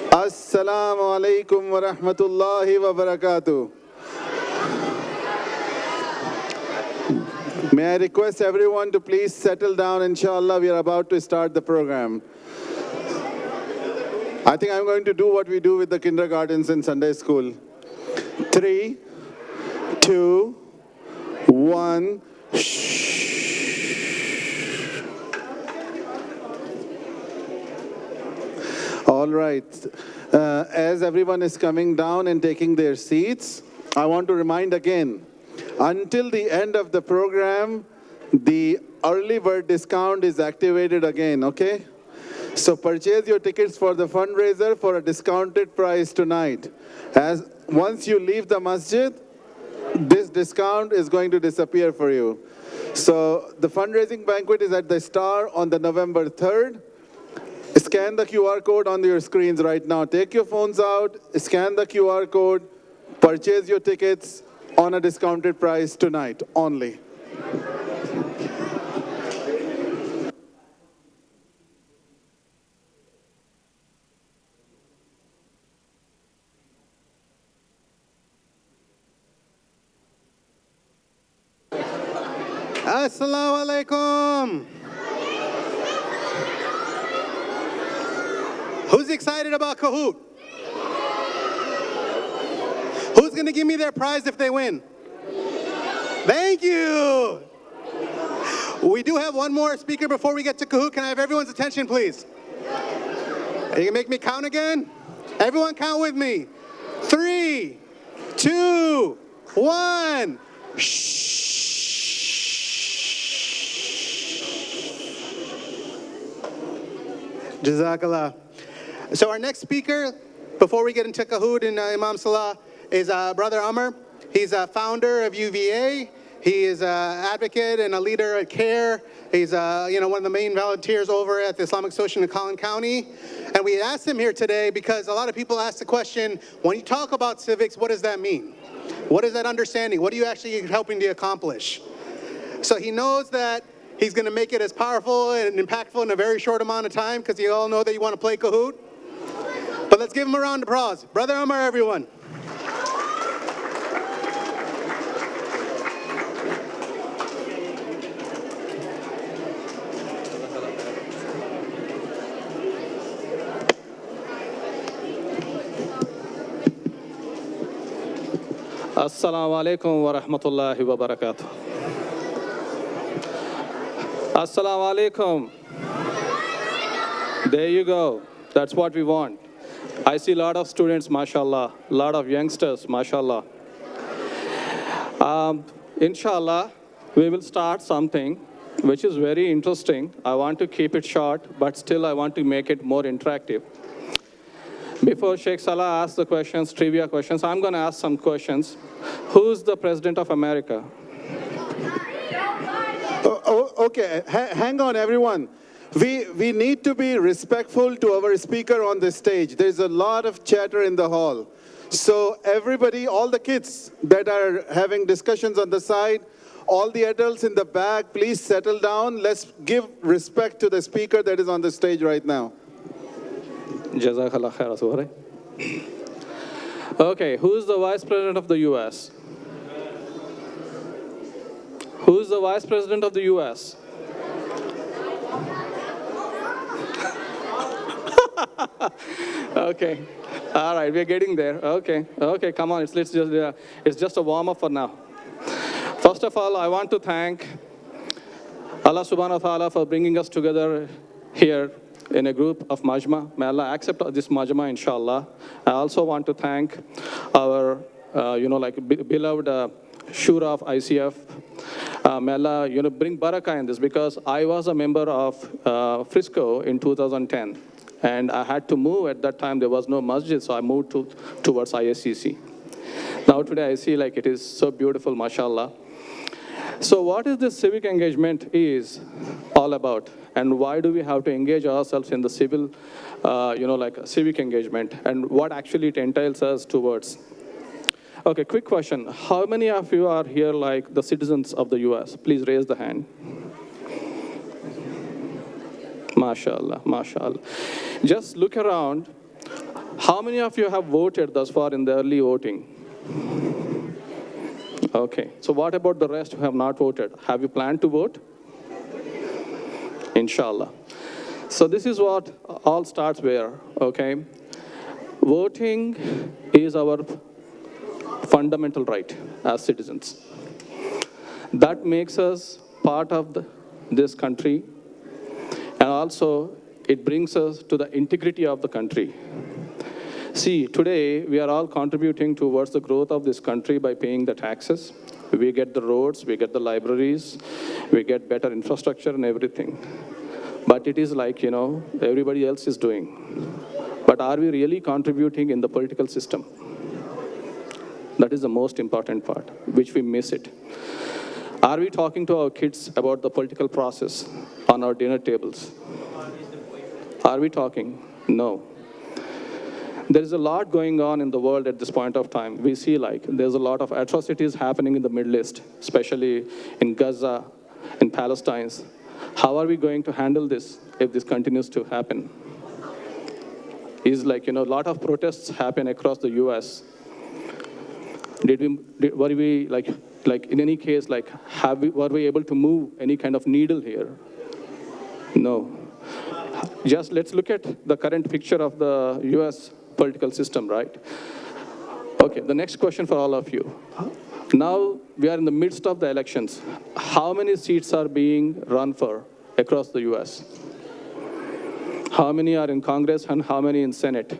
Assalamu alaikum wa rahmatullahi wa barakatuh. May I request everyone to please settle down, inshallah. We are about to start the program. I think I'm going to do what we do with the kindergartens in Sunday school. 3, 2, 1. All right. As everyone is coming down and taking their seats, I want to remind again, until the end of the program, the early bird discount is activated again, okay? So purchase your tickets for the fundraiser for a discounted price tonight. As once you leave the masjid, this discount is going to disappear for you. So the fundraising banquet is at the Star on the November 3rd. Scan the QR code on your screens right now. Take your phones out, scan the QR code, purchase your tickets on a discounted price tonight only. Assalamu alaikum. Who's excited about Kahoot? Who's going to give me their prize if they win? Thank you. We do have one more speaker before we get to Kahoot. Can I have everyone's attention, please? Are you going to make me count again? Everyone count with me. 3, 2, 1. Shh. Jazakallah. So our next speaker, before we get into Kahoot and Imam Salah, is Brother Amr. He's a founder of UVA. He is an advocate and a leader at CARE. He's one of the main volunteers over at the Islamic Association in Collin County. And we asked him here today because a lot of people ask the question, when you talk about civics, what does that mean? What is that understanding? What are you actually helping to accomplish? So he knows that he's going to make it as powerful and impactful in a very short amount of time because you all know that you want to play Kahoot. But let's give him a round of applause. Brother Amr, everyone. Assalamu alaikum wa rahmatullahi wa barakatuh. Assalamu alaikum. There you go. That's what we want. I see a lot of students, mashallah, a lot of youngsters, mashallah. Inshallah, we will start something which is very interesting. I want to keep it short, but still I want to make it more interactive. Before Sheikh Salah asks the questions, trivia questions, I'm going to ask some questions. Who's the President of America? Okay, hang on, everyone. We need to be respectful to our speaker on the stage. There's a lot of chatter in the hall. So everybody, all the kids that are having discussions on the side, all the adults in the back, please settle down. Let's give respect to the speaker that is on the stage right now. Jazakallah khair. Okay, who's the Vice President of the U.S.? Who's the Vice President of the U.S.? Okay, all right, we're getting there. Okay, come on, it's just a warm-up for now. First of all, I want to thank Allah subhanahu wa ta'ala for bringing us together here in a group of Majma. May Allah accept this Majma, inshallah. I also want to thank our, beloved Shura of ICF. May Allah, bring barakah in this, because I was a member of Frisco in 2010. And I had to move. At that time, there was no masjid, so I moved towards ISCC. Now today, I see like it is so beautiful, mashallah. So what is this civic engagement is all about? And why do we have to engage ourselves in the civil, civic engagement? And what actually it entails us towards? Okay, quick question. How many of you are here like the citizens of the US? Please raise the hand. MashaAllah, MashaAllah. Just look around. How many of you have voted thus far in the early voting? Okay, so what about the rest who have not voted? Have you planned to vote? Inshallah. So this is what all starts where, okay? Voting is our fundamental right as citizens. That makes us part of this country, and also it brings us to the integrity of the country. See, today we are all contributing towards the growth of this country by paying the taxes. We get the roads, we get the libraries, we get better infrastructure and everything. But it is like, everybody else is doing. But are we really contributing in the political system? That is the most important part, which we miss it. Are we talking to our kids about the political process on our dinner tables? Are we talking? No. There is a lot going on in the world at this point of time. We see there's a lot of atrocities happening in the Middle East, especially in Gaza, in Palestine. How are we going to handle this if this continues to happen? Is a lot of protests happen across the US. Were we in any case, were we able to move any kind of needle here? No. Just let's look at the current picture of the US political system, right? Okay, the next question for all of you. Now we are in the midst of the elections. How many seats are being run for across the US? How many are in Congress and how many in Senate?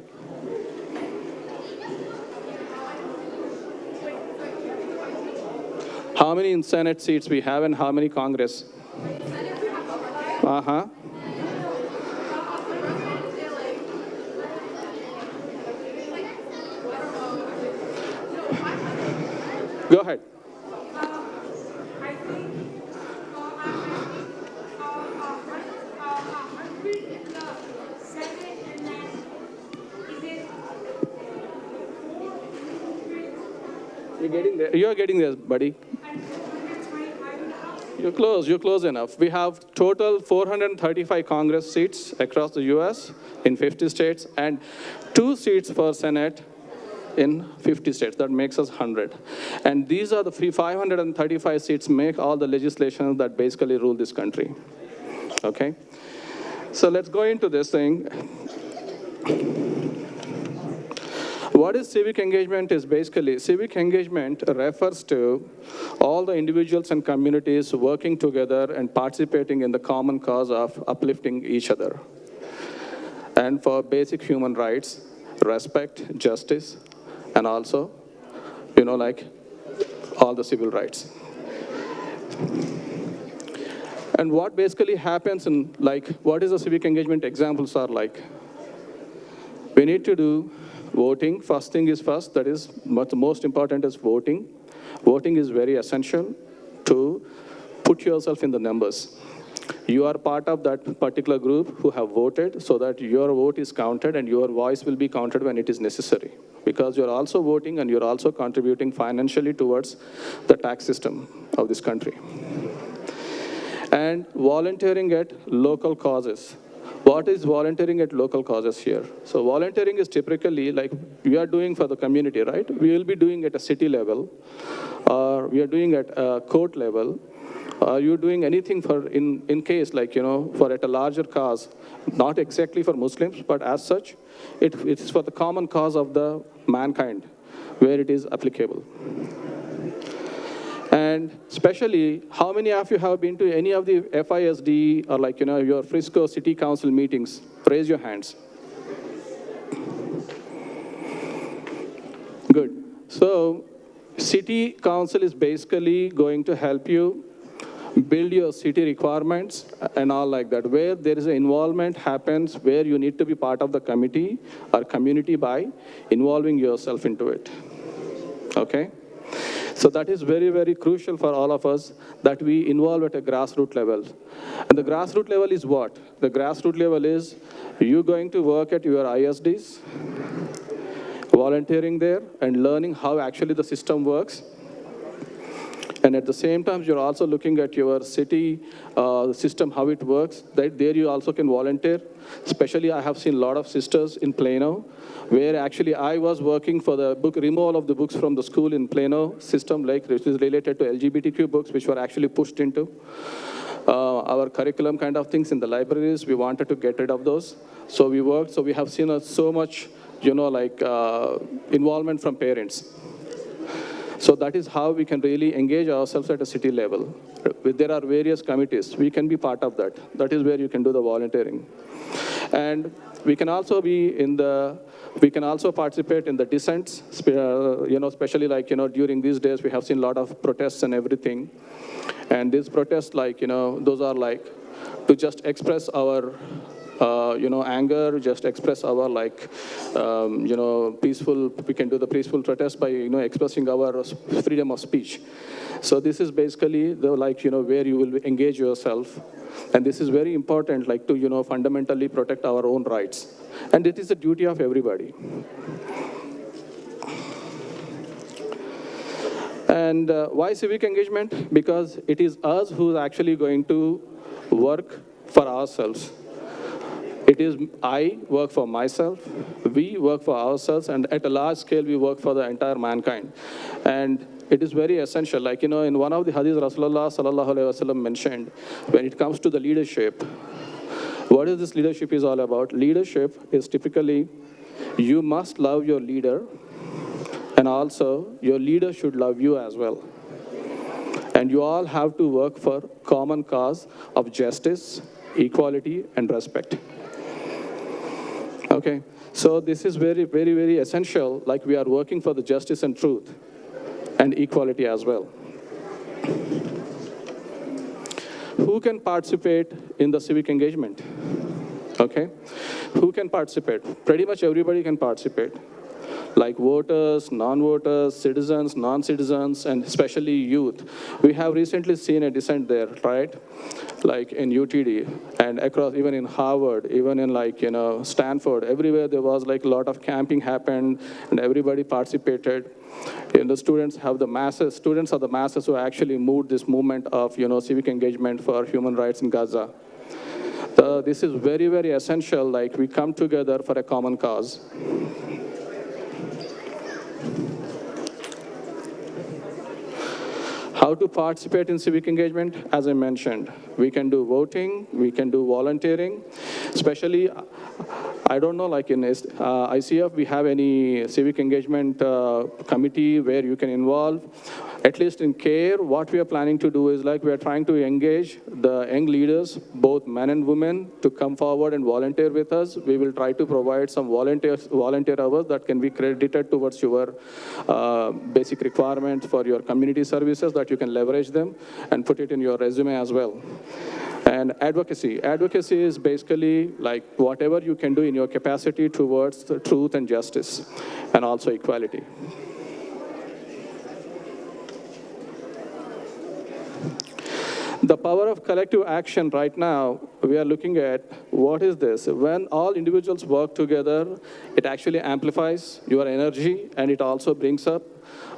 How many in Senate seats we have and how many Congress? Uh-huh. Go ahead. You're getting there. You're getting there, buddy. You're close enough. We have total 435 Congress seats across the US in 50 states and 2 seats for Senate in 50 states. That makes us 100. And these are the 535 seats make all the legislation that basically rule this country. Okay? So let's go into this thing. What is civic engagement is basically, civic engagement refers to all the individuals and communities working together and participating in the common cause of uplifting each other. And for basic human rights, respect, justice, and also, all the civil rights. And what basically happens in, what is the civic engagement examples are like? We need to do voting. First thing is first, that is what the most important is voting. Voting is very essential to put yourself in the numbers. You are part of that particular group who have voted so that your vote is counted and your voice will be counted when it is necessary. Because you're also voting and you're also contributing financially towards the tax system of this country. And volunteering at local causes. What is volunteering at local causes here? So volunteering is typically like we are doing for the community, right? We will be doing at a city level, or we are doing at a court level. Are you doing anything for, in case, for at a larger cause, not exactly for Muslims, but as such, it is for the common cause of the mankind, where it is applicable. And especially, how many of you have been to any of the FISD or your Frisco City Council meetings? Raise your hands. Good. So, City Council is basically going to help you build your city requirements and all like that, where there is an involvement happens, where you need to be part of the committee or community by involving yourself into it. Okay? So that is very, very crucial for all of us that we involve at a grassroots level. And the grassroots level is what? The grassroots level is you going to work at your ISDs, volunteering there and learning how actually the system works. And at the same time, you're also looking at your city system, how it works. There you also can volunteer. Especially, I have seen a lot of sisters in Plano, where actually I was working for the book removal of the books from the school in Plano system, like which is related to LGBTQ books, which were actually pushed into our curriculum kind of things in the libraries. We wanted to get rid of those. So we worked, so we have seen so much, involvement from parents. So that is how we can really engage ourselves at a city level. There are various committees. We can be part of that. That is where you can do the volunteering. And we can also participate in the dissents, especially during these days, we have seen a lot of protests and everything. And these protests, those are to just express our anger, just express our peaceful, we can do the peaceful protest by, expressing our freedom of speech. So this is basically where you will engage yourself. And this is very important, to, fundamentally protect our own rights. And it is the duty of everybody. And why civic engagement? Because it is us who is actually going to work for ourselves. It is I work for myself, we work for ourselves, and at a large scale, we work for the entire mankind. And it is very essential. In one of the hadiths, Rasulullah sallallahu alaihi wasallam mentioned, when it comes to the leadership, what is this leadership is all about? Leadership is typically, you must love your leader, and also your leader should love you as well. And you all have to work for common cause of justice, equality, and respect. Okay, so this is very, very, very essential, we are working for the justice and truth and equality as well. Who can participate in the civic engagement? Okay, who can participate? Pretty much everybody can participate. Like voters, non-voters, citizens, non-citizens, and especially youth. We have recently seen a dissent there, right? Like in UTD and across, even in Harvard, even in Stanford, everywhere there was a lot of camping happened and everybody participated. And the students are the masses who actually moved this movement of, civic engagement for human rights in Gaza. This is very, very essential, we come together for a common cause. How to participate in civic engagement? As I mentioned, we can do voting, we can do volunteering, especially, I don't know, in ICF, we have any civic engagement committee where you can involve. At least in CARE, what we are planning to do is we are trying to engage the young leaders, both men and women, to come forward and volunteer with us. We will try to provide some volunteer hours that can be credited towards your basic requirements for your community services, that you can leverage them and put it in your resume as well. And advocacy. Advocacy is basically whatever you can do in your capacity towards the truth and justice, and also equality. The power of collective action right now, we are looking at what is this? When all individuals work together, it actually amplifies your energy, and it also brings up,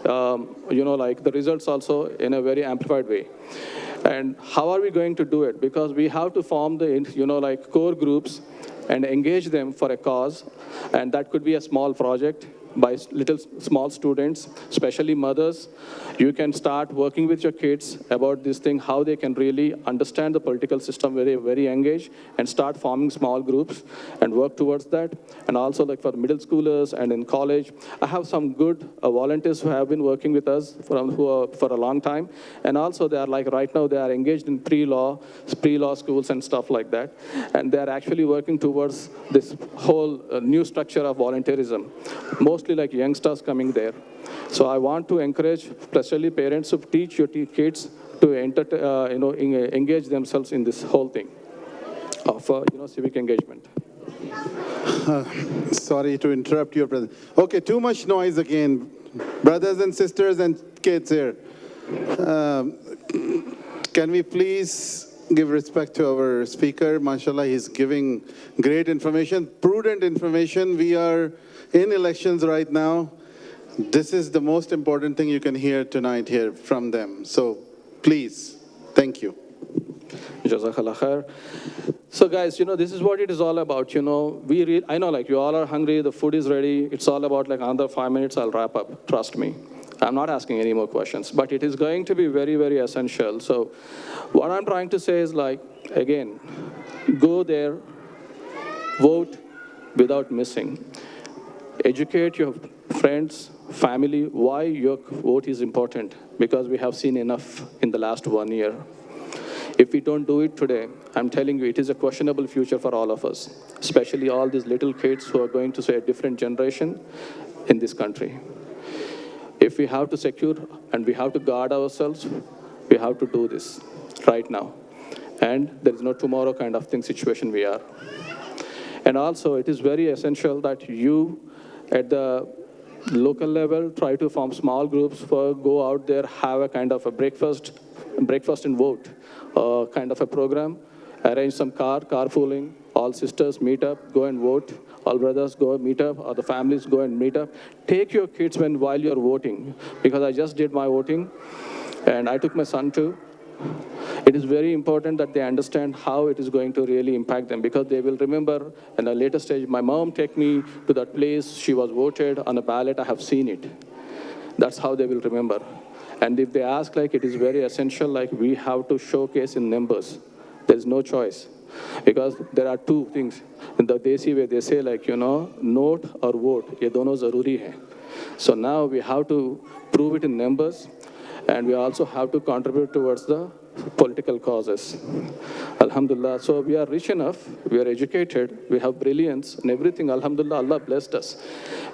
the results also in a very amplified way. And how are we going to do it? Because we have to form the, core groups and engage them for a cause, and that could be a small project by small students, especially mothers. You can start working with your kids about this thing, how they can really understand the political system very, very engaged, and start forming small groups and work towards that. And also for middle schoolers and in college, I have some good volunteers who have been working with us for a long time. And also they are right now, they are engaged in pre-law schools and stuff like that. And they are actually working towards this whole new structure of volunteerism. Mostly youngsters coming there. So I want to encourage, especially parents, to teach your kids to engage themselves in this whole thing of civic engagement. Sorry to interrupt your presence. Okay, too much noise again. Brothers and sisters and kids here. Can we please give respect to our speaker? MashaAllah, he's giving great information, prudent information. We are in elections right now. This is the most important thing you can hear tonight here from them. So please, thank you. Jazakallah khair. So guys, this is what it is all about. I know like you all are hungry, the food is ready. It's all about like another 5 minutes, I'll wrap up, trust me. I'm not asking any more questions, but it is going to be very, very essential. So what I'm trying to say is like, again, go there, vote without missing. Educate your friends, family, why your vote is important, because we have seen enough in the last 1 year. If we don't do it today, I'm telling you, it is a questionable future for all of us, especially all these little kids who are going to say a different generation in this country. If we have to secure and we have to guard ourselves, we have to do this right now. And there is no tomorrow kind of thing situation we are. And also, it is very essential that you, at the local level, try to form small groups, go out there, have a kind of a breakfast and vote kind of a program, arrange some carpooling, all sisters meet up, go and vote, all brothers go meet up, or the families go and meet up. Take your kids while you're voting, because I just did my voting, and I took my son too. It is very important that they understand how it is going to really impact them, because they will remember in a later stage, my mom took me to that place, she was voted on a ballot, I have seen it. That's how they will remember. And if they ask, like, it is very essential, like, we have to showcase in numbers. There's no choice. Because there are two things. In the Desi way, they say, like, note or vote. Ye dono zaruri hai. So now we have to prove it in numbers, and we also have to contribute towards the political causes. Alhamdulillah. So we are rich enough, we are educated, we have brilliance and everything. Alhamdulillah, Allah blessed us.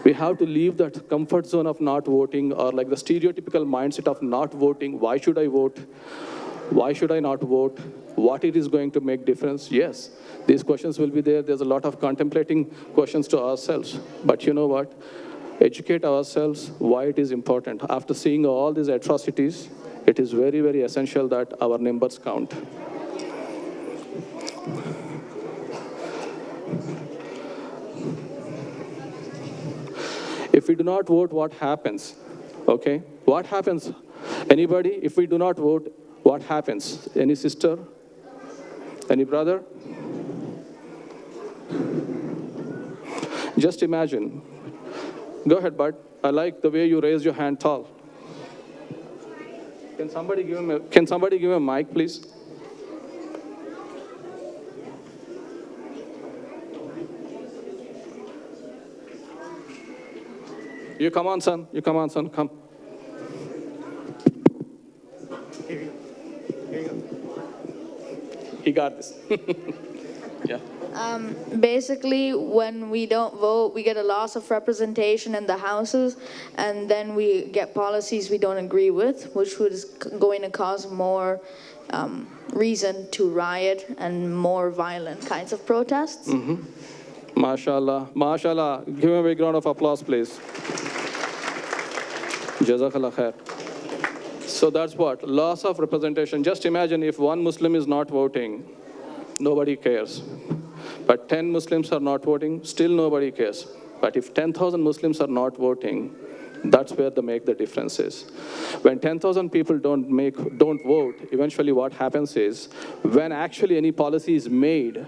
We have to leave that comfort zone of not voting, or like the stereotypical mindset of not voting. Why should I vote? Why should I not vote? What it is going to make difference? Yes, these questions will be there. There's a lot of contemplating questions to ourselves. But you know what? Educate ourselves why it is important. After seeing all these atrocities, it is very, very essential that our numbers count. If we do not vote, what happens? Okay? What happens? Anybody? If we do not vote, what happens? Any sister? Any brother? Just imagine. Go ahead, bud. I like the way you raise your hand tall. Can somebody give him a mic, please? You come on, son. You come on, son. Come. Here you go. He got this. Yeah. Basically, when we don't vote, we get a loss of representation in the houses, and then we get policies we don't agree with, which is going to cause more reason to riot and more violent kinds of protests. MashaAllah. MashaAllah. Give him a big round of applause, please. Jazakallah khair. So that's what? Loss of representation. Just imagine if one Muslim is not voting, nobody cares. But 10 Muslims are not voting, still nobody cares. But if 10,000 Muslims are not voting, that's where they make the difference is. When 10,000 people don't vote, eventually what happens is, when actually any policy is made,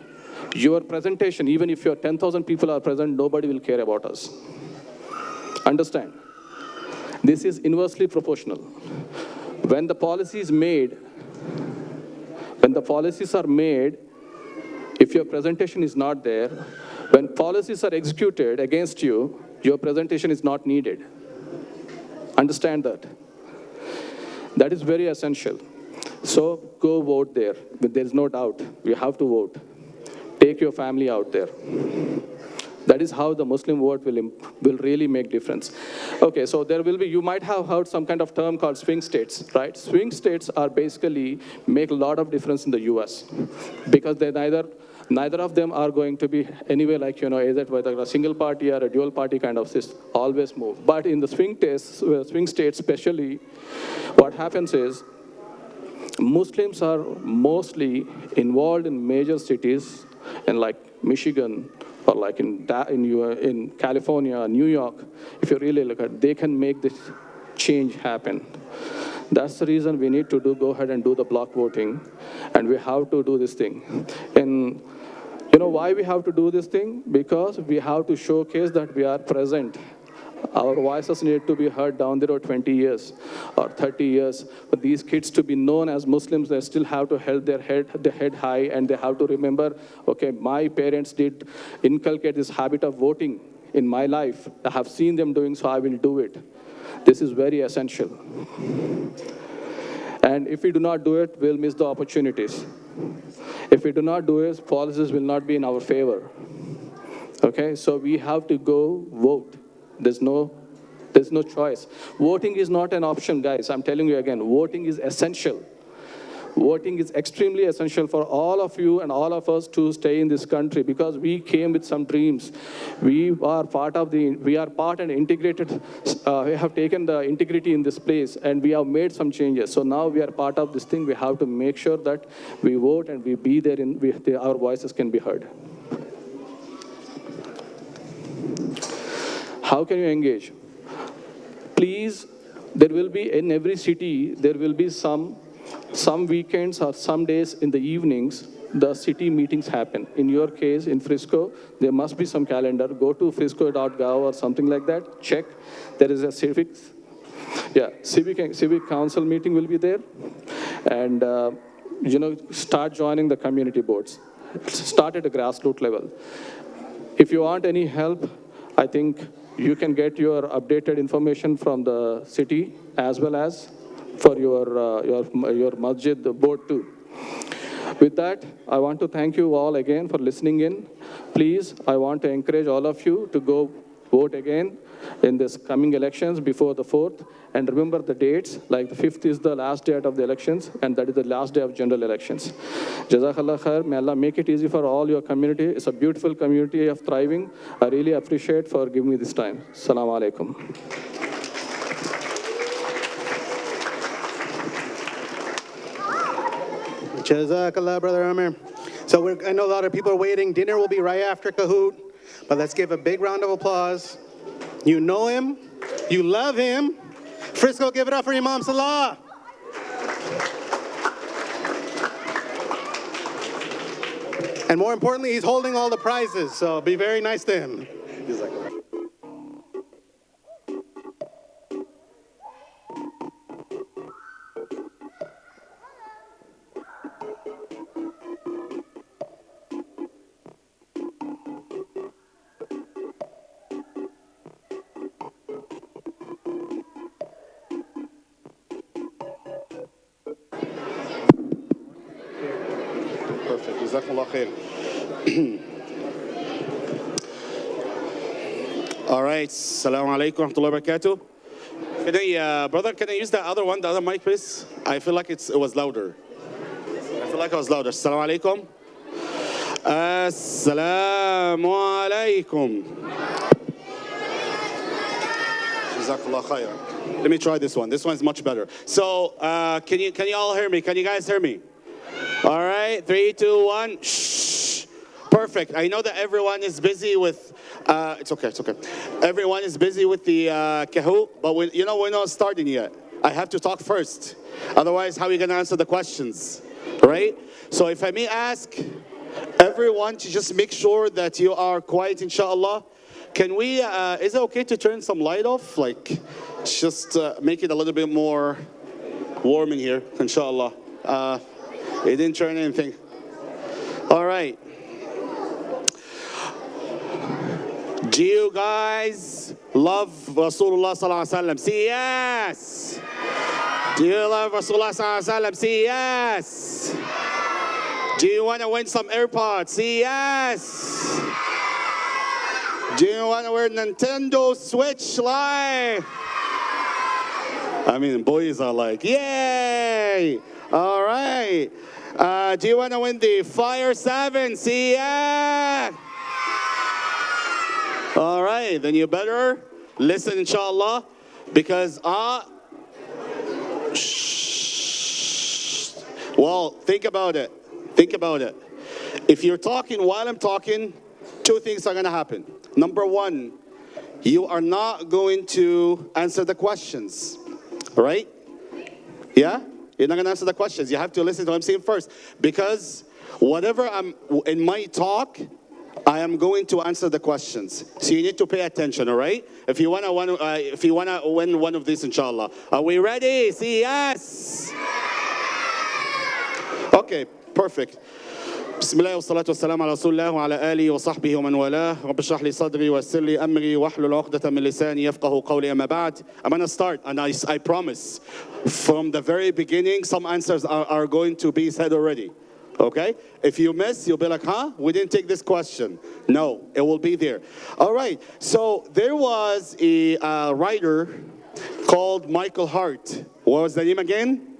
your presentation, even if your 10,000 people are present, nobody will care about us. Understand? This is inversely proportional. When the policy is made, when the policies are made, if your presentation is not there, when policies are executed against you, your presentation is not needed. Understand that. That is very essential. So go vote there. There is no doubt. You have to vote. Take your family out there. That is how the Muslim vote will really make difference. Okay, so there will be, you might have heard some kind of term called swing states, right? Swing states are basically make a lot of difference in the US, because they neither of them are going to be anyway like, either whether a single party or a dual party kind of system, always move. But in the swing states especially, what happens is, Muslims are mostly involved in major cities in like Michigan or or like in California, New York, if you really look at, they can make this change happen. That's the reason we need to go ahead and do the block voting, and we have to do this thing. And you know why we have to do this thing? Because we have to showcase that we are present. Our voices need to be heard down the road 20 years or 30 years. For these kids to be known as Muslims, they still have to hold their head high, and they have to remember, okay, my parents did inculcate this habit of voting in my life. I have seen them doing, so I will do it. This is very essential. And if we do not do it, we'll miss the opportunities. If we do not do it, policies will not be in our favor. Okay, so we have to go vote. There's no choice. Voting is not an option, guys. I'm telling you again, voting is essential. Voting is extremely essential for all of you and all of us to stay in this country, because we came with some dreams. We are part and integrated. We have taken the integrity in this place, and we have made some changes. So now we are part of this thing. We have to make sure that we vote and we be there, our voices can be heard. How can you engage? Please, there will be, in every city, there will be some weekends or some days in the evenings, the city meetings happen. In your case, in Frisco, there must be some calendar. Go to frisco.gov or something like that, check. There is a civic council meeting will be there. And, start joining the community boards. Start at a grassroots level. If you want any help, I think you can get your updated information from the city as well as for your masjid board too. With that, I want to thank you all again for listening in. Please, I want to encourage all of you to go vote again in this coming elections before the 4th. And remember the dates, like the 5th is the last date of the elections, and that is the last day of general elections. Jazakallah khair. May Allah make it easy for all your community. It's a beautiful community of thriving. I really appreciate for giving me this time. Assalamu alaikum. Jazakallah, Brother Amir. So I know a lot of people are waiting. Dinner will be right after Kahoot, but let's give a big round of applause. You know him, you love him. Frisco, give it up for Imam Salah. And more importantly, he's holding all the prizes, so be very nice to him. Perfect. Jazakallah khair. All right. Assalamu alaikum wa rahmatullahi wa barakatuh. Brother, can I use the other one, the other mic, please? I feel like it was louder. I feel like it was louder. Assalamu alaikum. Assalamu alaikum. Jazakallah khair. Let me try this one. This one's much better. So, can you all hear me? Can you guys hear me? All right, 3, 2, 1. Shh. Perfect. I know that everyone is busy with. It's okay. Everyone is busy with the Kahoot, but we're not starting yet. I have to talk first. Otherwise, how are you gonna answer the questions, right? So, if I may ask everyone to just make sure that you are quiet, inshallah. Can we? Is it okay to turn some light off? Like, just make it a little bit more warm in here, inshallah. It didn't turn anything. All right. Do you guys love Rasulullah sallallahu alaihi wasallam? Say yes. Do you love Rasulullah sallallahu alaihi wasallam? Say yes. Do you want to win some AirPods? Say yes. Do you want to wear Nintendo Switch Live? I mean, boys are like, yay! All right. Do you want to win the Fire 7? See ya! All right, then you better listen, inshallah, because well, think about it. If you're talking while I'm talking, Two things are going to happen. Number one, you are not going to answer the questions, right? Yeah? You're not going to answer the questions. You have to listen to what I'm saying first. Because whatever I'm in my talk, I am going to answer the questions. So you need to pay attention, all right? If you wanna win one of these, inshallah. Are we ready? Say yes. Okay, perfect. بسم الله والصلاة والسلام على رسول الله وعلى آله وصحبه ومن والاه. رب اشرح لي صدري ويسر لي أمري واحلل عقدة من لساني يفقهوا قولي. أما بعد, I'm gonna start, and I promise, from the very beginning, some answers are going to be said already. Okay? If you miss, you'll be like, huh? We didn't take this question. No, it will be there. All right. So there was a writer called Michael Hart. What was the name again?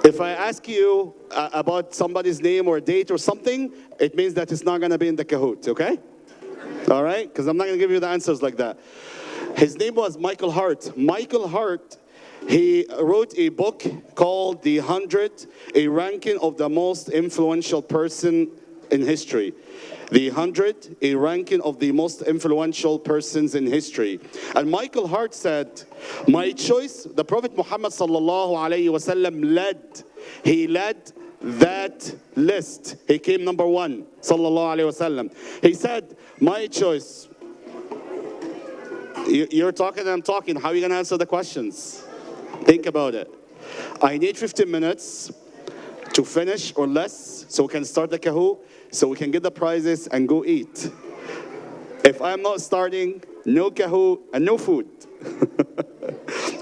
If I ask you about somebody's name or date or something, it means that it's not going to be in the Kahoot, okay? All right? Because I'm not going to give you the answers like that. His name was Michael Hart. Michael Hart, he wrote a book called The 100, a ranking of the most influential person in history. The 100, a ranking of the most influential persons in history. And Michael Hart said, my choice, the Prophet Muhammad sallallahu alayhi wasallam led that list. He came number one, sallallahu alayhi wasallam. He said, my choice. You're talking, I'm talking. How are you going to answer the questions? Think about it. I need 15 minutes to finish or less so we can start the Kahoot, so we can get the prizes and go eat. If I'm not starting, no Kahoot and no food.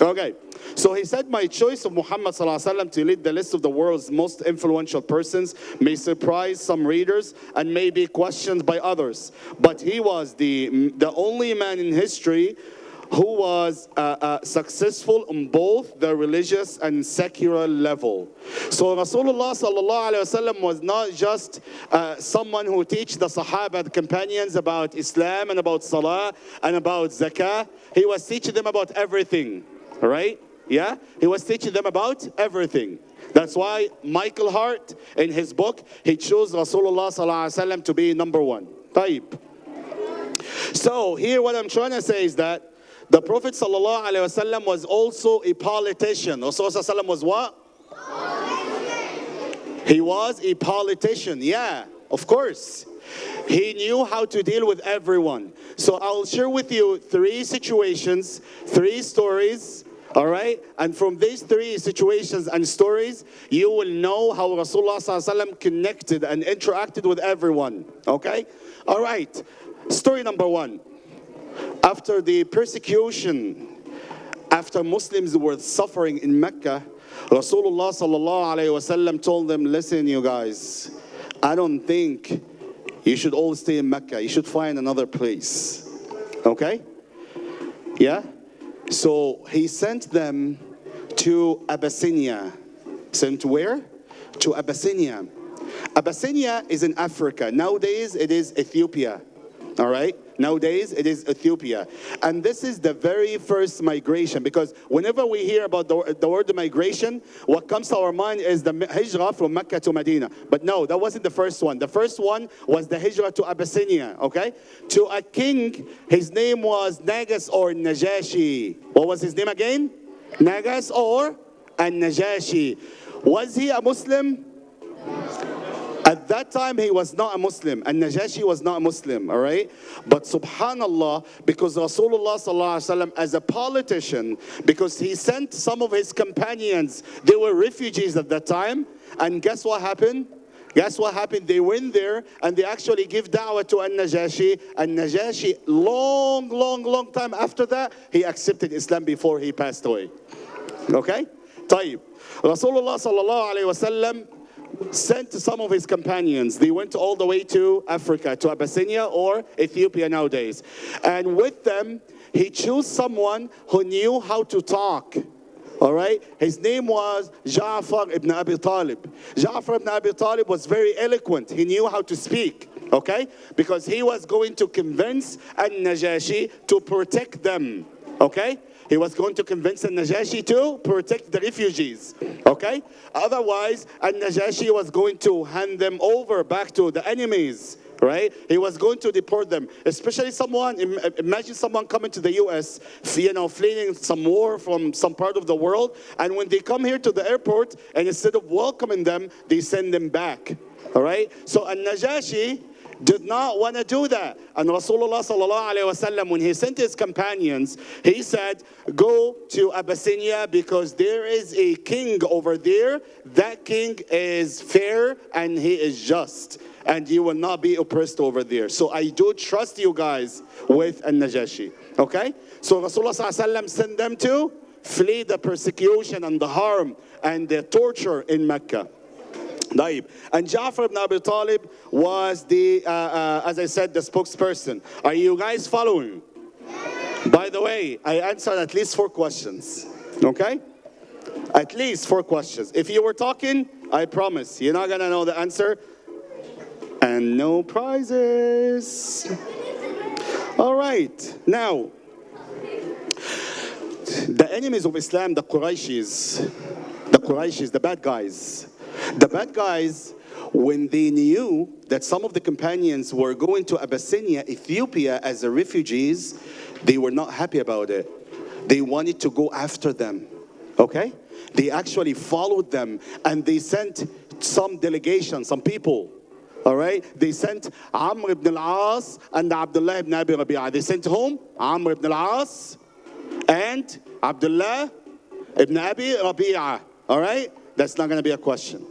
Okay. So he said, my choice of Muhammad sallallahu alaihi wasallam to lead the list of the world's most influential persons may surprise some readers and may be questioned by others. But he was the only man in history who was successful on both the religious and secular level. So Rasulullah sallallahu alaihi wasallam was not just someone who teach the Sahaba, the companions, about Islam and about Salah and about Zakah. He was teaching them about everything, right? Yeah? He was teaching them about everything. That's why Michael Hart, in his book, he chose Rasulullah sallallahu alaihi wasallam to be number one. Taib. So here what I'm trying to say is that the Prophet sallallahu alaihi wasallam was also a politician. Rasulullah sallallahu alaihi wasallam was what? He was a politician. Yeah, of course. He knew how to deal with everyone. So I'll share with you 3 situations, 3 stories. All right? And from these 3 situations and stories, you will know how Rasulullah sallallahu alaihi wasallam connected and interacted with everyone. Okay? All right. Story number 1. After the persecution, after Muslims were suffering in Mecca, Rasulullah sallallahu alaihi wasallam told them, listen, you guys, I don't think you should all stay in Mecca. You should find another place. Okay? Yeah? So he sent them to Abyssinia. Sent where? To Abyssinia. Abyssinia is in Africa. Nowadays, it is Ethiopia. All right? Nowadays, it is Ethiopia. And this is the very first migration, because whenever we hear about the word migration, what comes to our mind is the hijrah from Mecca to Medina. But no, that wasn't the first one. The first one was the hijrah to Abyssinia, okay? To a king, his name was Nagas or Najashi. What was his name again? Nagas or Najashi. Was he a Muslim? At that time, he was not a Muslim, and Najashi was not a Muslim, all right? But subhanallah, because Rasulullah sallallahu alaihi wasallam, as a politician, because he sent some of his companions, they were refugees at that time, and guess what happened? Guess what happened? They went there, and they actually give da'wah to Najashi, and Najashi, long time after that, he accepted Islam before he passed away. Okay? Tayyib. Rasulullah sallallahu alaihi wasallam sent some of his companions. They went all the way to Africa, to Abyssinia or Ethiopia nowadays. And with them, he chose someone who knew how to talk. All right? His name was Ja'far ibn Abi Talib. Ja'far ibn Abi Talib was very eloquent. He knew how to speak. Okay? Because he was going to convince An-Najashi to protect them. Okay? He was going to convince An-Najashi to protect the refugees. Okay? Otherwise, An-Najashi was going to hand them over back to the enemies. right? He was going to deport them, especially someone, imagine someone coming to the U.S., fleeing some war from some part of the world, and when they come here to the airport, and instead of welcoming them, they send them back, all right? So An-Najashi did not want to do that. And Rasulullah sallallahu alayhi wasallam, when he sent his companions, he said, go to Abyssinia because there is a king over there. That king is fair and he is just. And you will not be oppressed over there. So I do trust you guys with An-Najashi. Okay? So Rasulullah sallallahu alayhi wasallam sent them to flee the persecution and the harm and the torture in Mecca. And Ja'far ibn Abi Talib was as I said, the spokesperson. Are you guys following? By the way, I answered at least 4 questions. Okay? At least 4 questions. If you were talking, I promise, you're not going to know the answer. And no prizes. All right. Now, the enemies of Islam, the Qurayshis, the bad guys. The bad guys, when they knew that some of the companions were going to Abyssinia, Ethiopia, as refugees, they were not happy about it. They wanted to go after them, okay? They actually followed them, and they sent some delegation, some people, all right? They sent Amr ibn al-As and Abdullah ibn Abi Rabi'ah. They sent whom? Amr ibn al-As and Abdullah ibn Abi Rabi'ah, all right? That's not going to be a question.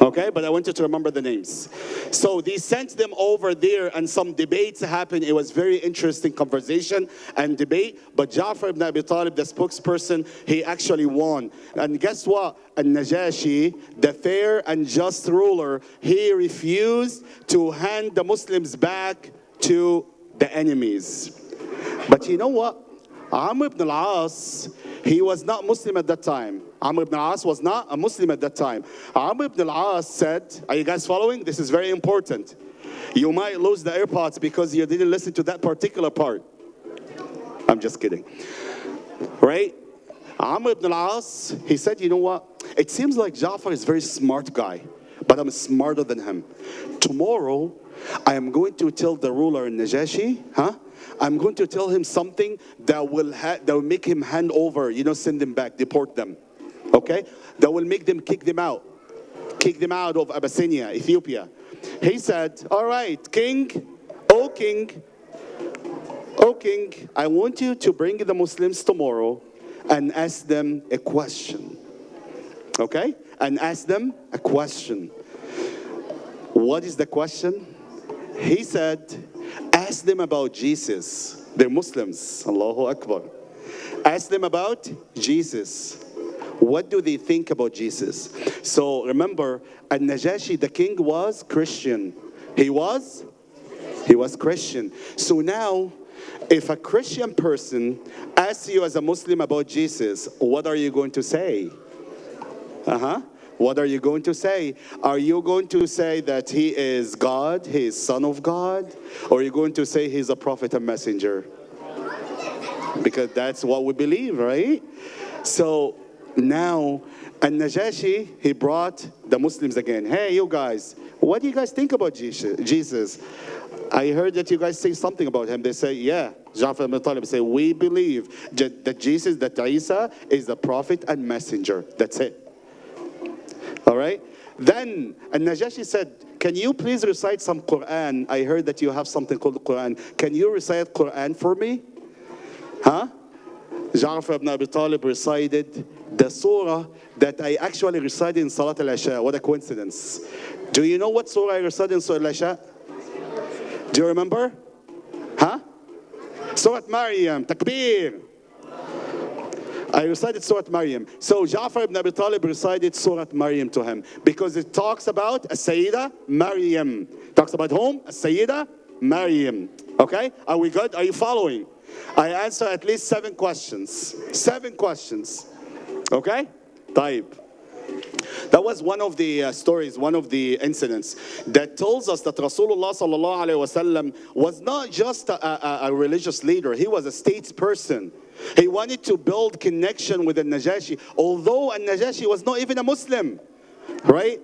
Okay, but I want you to remember the names. So they sent them over there and some debates happened. It was very interesting conversation and debate. But Ja'far ibn Abi Talib, the spokesperson, he actually won. And guess what? An-Najashi, the fair and just ruler, he refused to hand the Muslims back to the enemies. But you know what? Amr ibn al-As, he was not Muslim at that time. Amr ibn al-As was not a Muslim at that time. Amr ibn al-As said, are you guys following? This is very important. You might lose the AirPods because you didn't listen to that particular part. I'm just kidding. Right? Amr ibn al-As, he said, you know what? It seems like Ja'far is a very smart guy, but I'm smarter than him. Tomorrow, I am going to tell the ruler Najashi, I'm going to tell him something that will make him hand over, send them back, deport them. Okay? That will make them kick them out of Abyssinia, Ethiopia. He said, all right, king, oh king, I want you to bring the Muslims tomorrow and ask them a question. Okay? And ask them a question. What is the question? He said, ask them about Jesus. They're Muslims. Allahu Akbar. Ask them about Jesus. What do they think about Jesus? So remember, An-Najashi, the king, was Christian. He was Christian. So now, if a Christian person asks you as a Muslim about Jesus, what are you going to say? What are you going to say? Are you going to say that he is God, he is son of God? Or are you going to say he's a prophet and messenger? Because that's what we believe, right? So now, An-Najashi, he brought the Muslims again. Hey, you guys, what do you guys think about Jesus? I heard that you guys say something about him. They say, yeah, Ja'far ibn Talib say, we believe that Jesus, that Isa is the prophet and messenger. That's it. All right? Then An-Najashi said, can you please recite some Quran? I heard that you have something called the Quran. Can you recite Quran for me? Ja'far ibn Abi Talib recited the surah that I actually recited in Salat al-Isha. What a coincidence. Do you know what surah I recited in Salat al-Isha? Do you remember? Surah Maryam, Takbir. I recited Surah Maryam. So Ja'far ibn Abi Talib recited Surah Maryam to him because it talks about Sayyida Maryam. Talks about whom? Sayyida Maryam. Okay? Are we good? Are you following? I answer at least 7 questions. 7 questions. Okay? Taib. That was one of the stories, one of the incidents that tells us that Rasulullah sallallahu alaihi wasallam was not just a religious leader. He was a statesperson. He wanted to build connection with An-Najashi, although An-Najashi was not even a Muslim, right?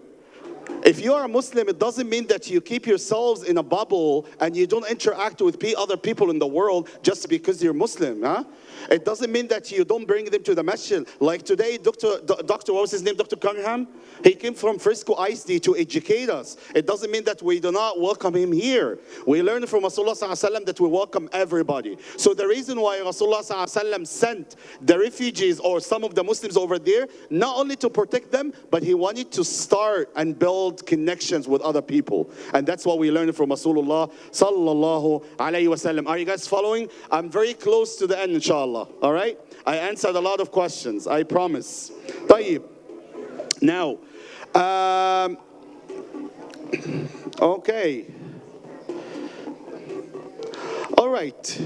If you are a Muslim, it doesn't mean that you keep yourselves in a bubble and you don't interact with other people in the world just because you're Muslim. Huh? It doesn't mean that you don't bring them to the masjid. Like today, Dr. What was his name? Dr. Cunningham? He came from Frisco ISD to educate us. It doesn't mean that we do not welcome him here. We learn from Rasulullah ﷺ that we welcome everybody. So the reason why Rasulullah ﷺ sent the refugees or some of the Muslims over there, not only to protect them, but he wanted to start and build connections with other people. And that's what we learned from Rasulullah sallallahu alayhi wasallam. Are you guys following? I'm very close to the end, inshallah. All right? I answered a lot of questions, I promise. طيب. Now, okay. All right.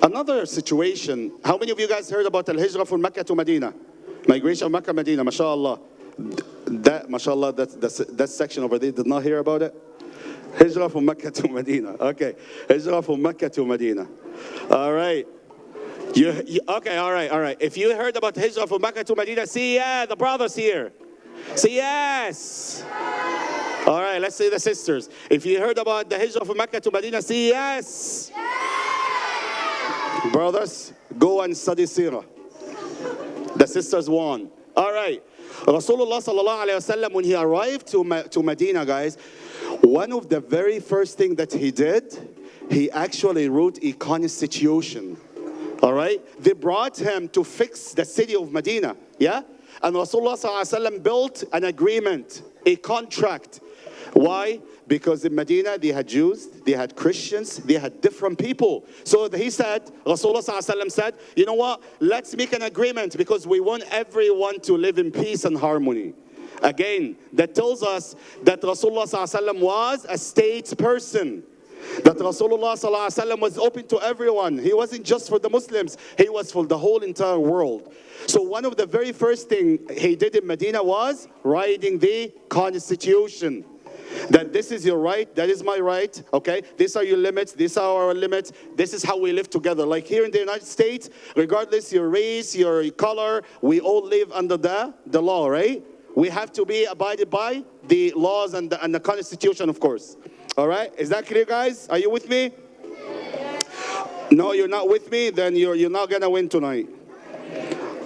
Another situation. How many of you guys heard about al-hijrah from Mecca to Medina? Migration of Mecca, Medina, mashallah. Mashallah, that section over there did not hear about it? Hijrah from Mecca to Medina. Okay. Hijrah from Mecca to Medina. All right. Okay, all right. If you heard about Hijrah from Mecca to Medina, see, yeah, the brothers here. Say yes. All right, let's say the sisters. If you heard about the Hijrah from Mecca to Medina, say yes. Brothers, go and study Sirah. The sisters won. All right. Rasulullah sallallahu alayhi wasallam, when he arrived to Medina, guys, one of the very first thing that he did, he actually wrote a constitution. All right? They brought him to fix the city of Medina. Yeah? And Rasulullah ﷺ built an agreement, a contract. Why? Because in Medina, they had Jews, they had Christians, they had different people. So he said, Rasulullah ﷺ said, you know what? Let's make an agreement because we want everyone to live in peace and harmony. Again, that tells us that Rasulullah ﷺ was a statesperson. That Rasulullah ﷺ was open to everyone. He wasn't just for the Muslims. He was for the whole entire world. So one of the very first things he did in Medina was writing the constitution. That this is your right, that is my right, okay? These are your limits, these are our limits. This is how we live together. Like here in the United States, regardless your race, your color, we all live under the law, right? We have to be abided by the laws and the constitution, of course. All right, is that clear, guys? Are you with me? No, you're not with me, then you're not gonna win tonight.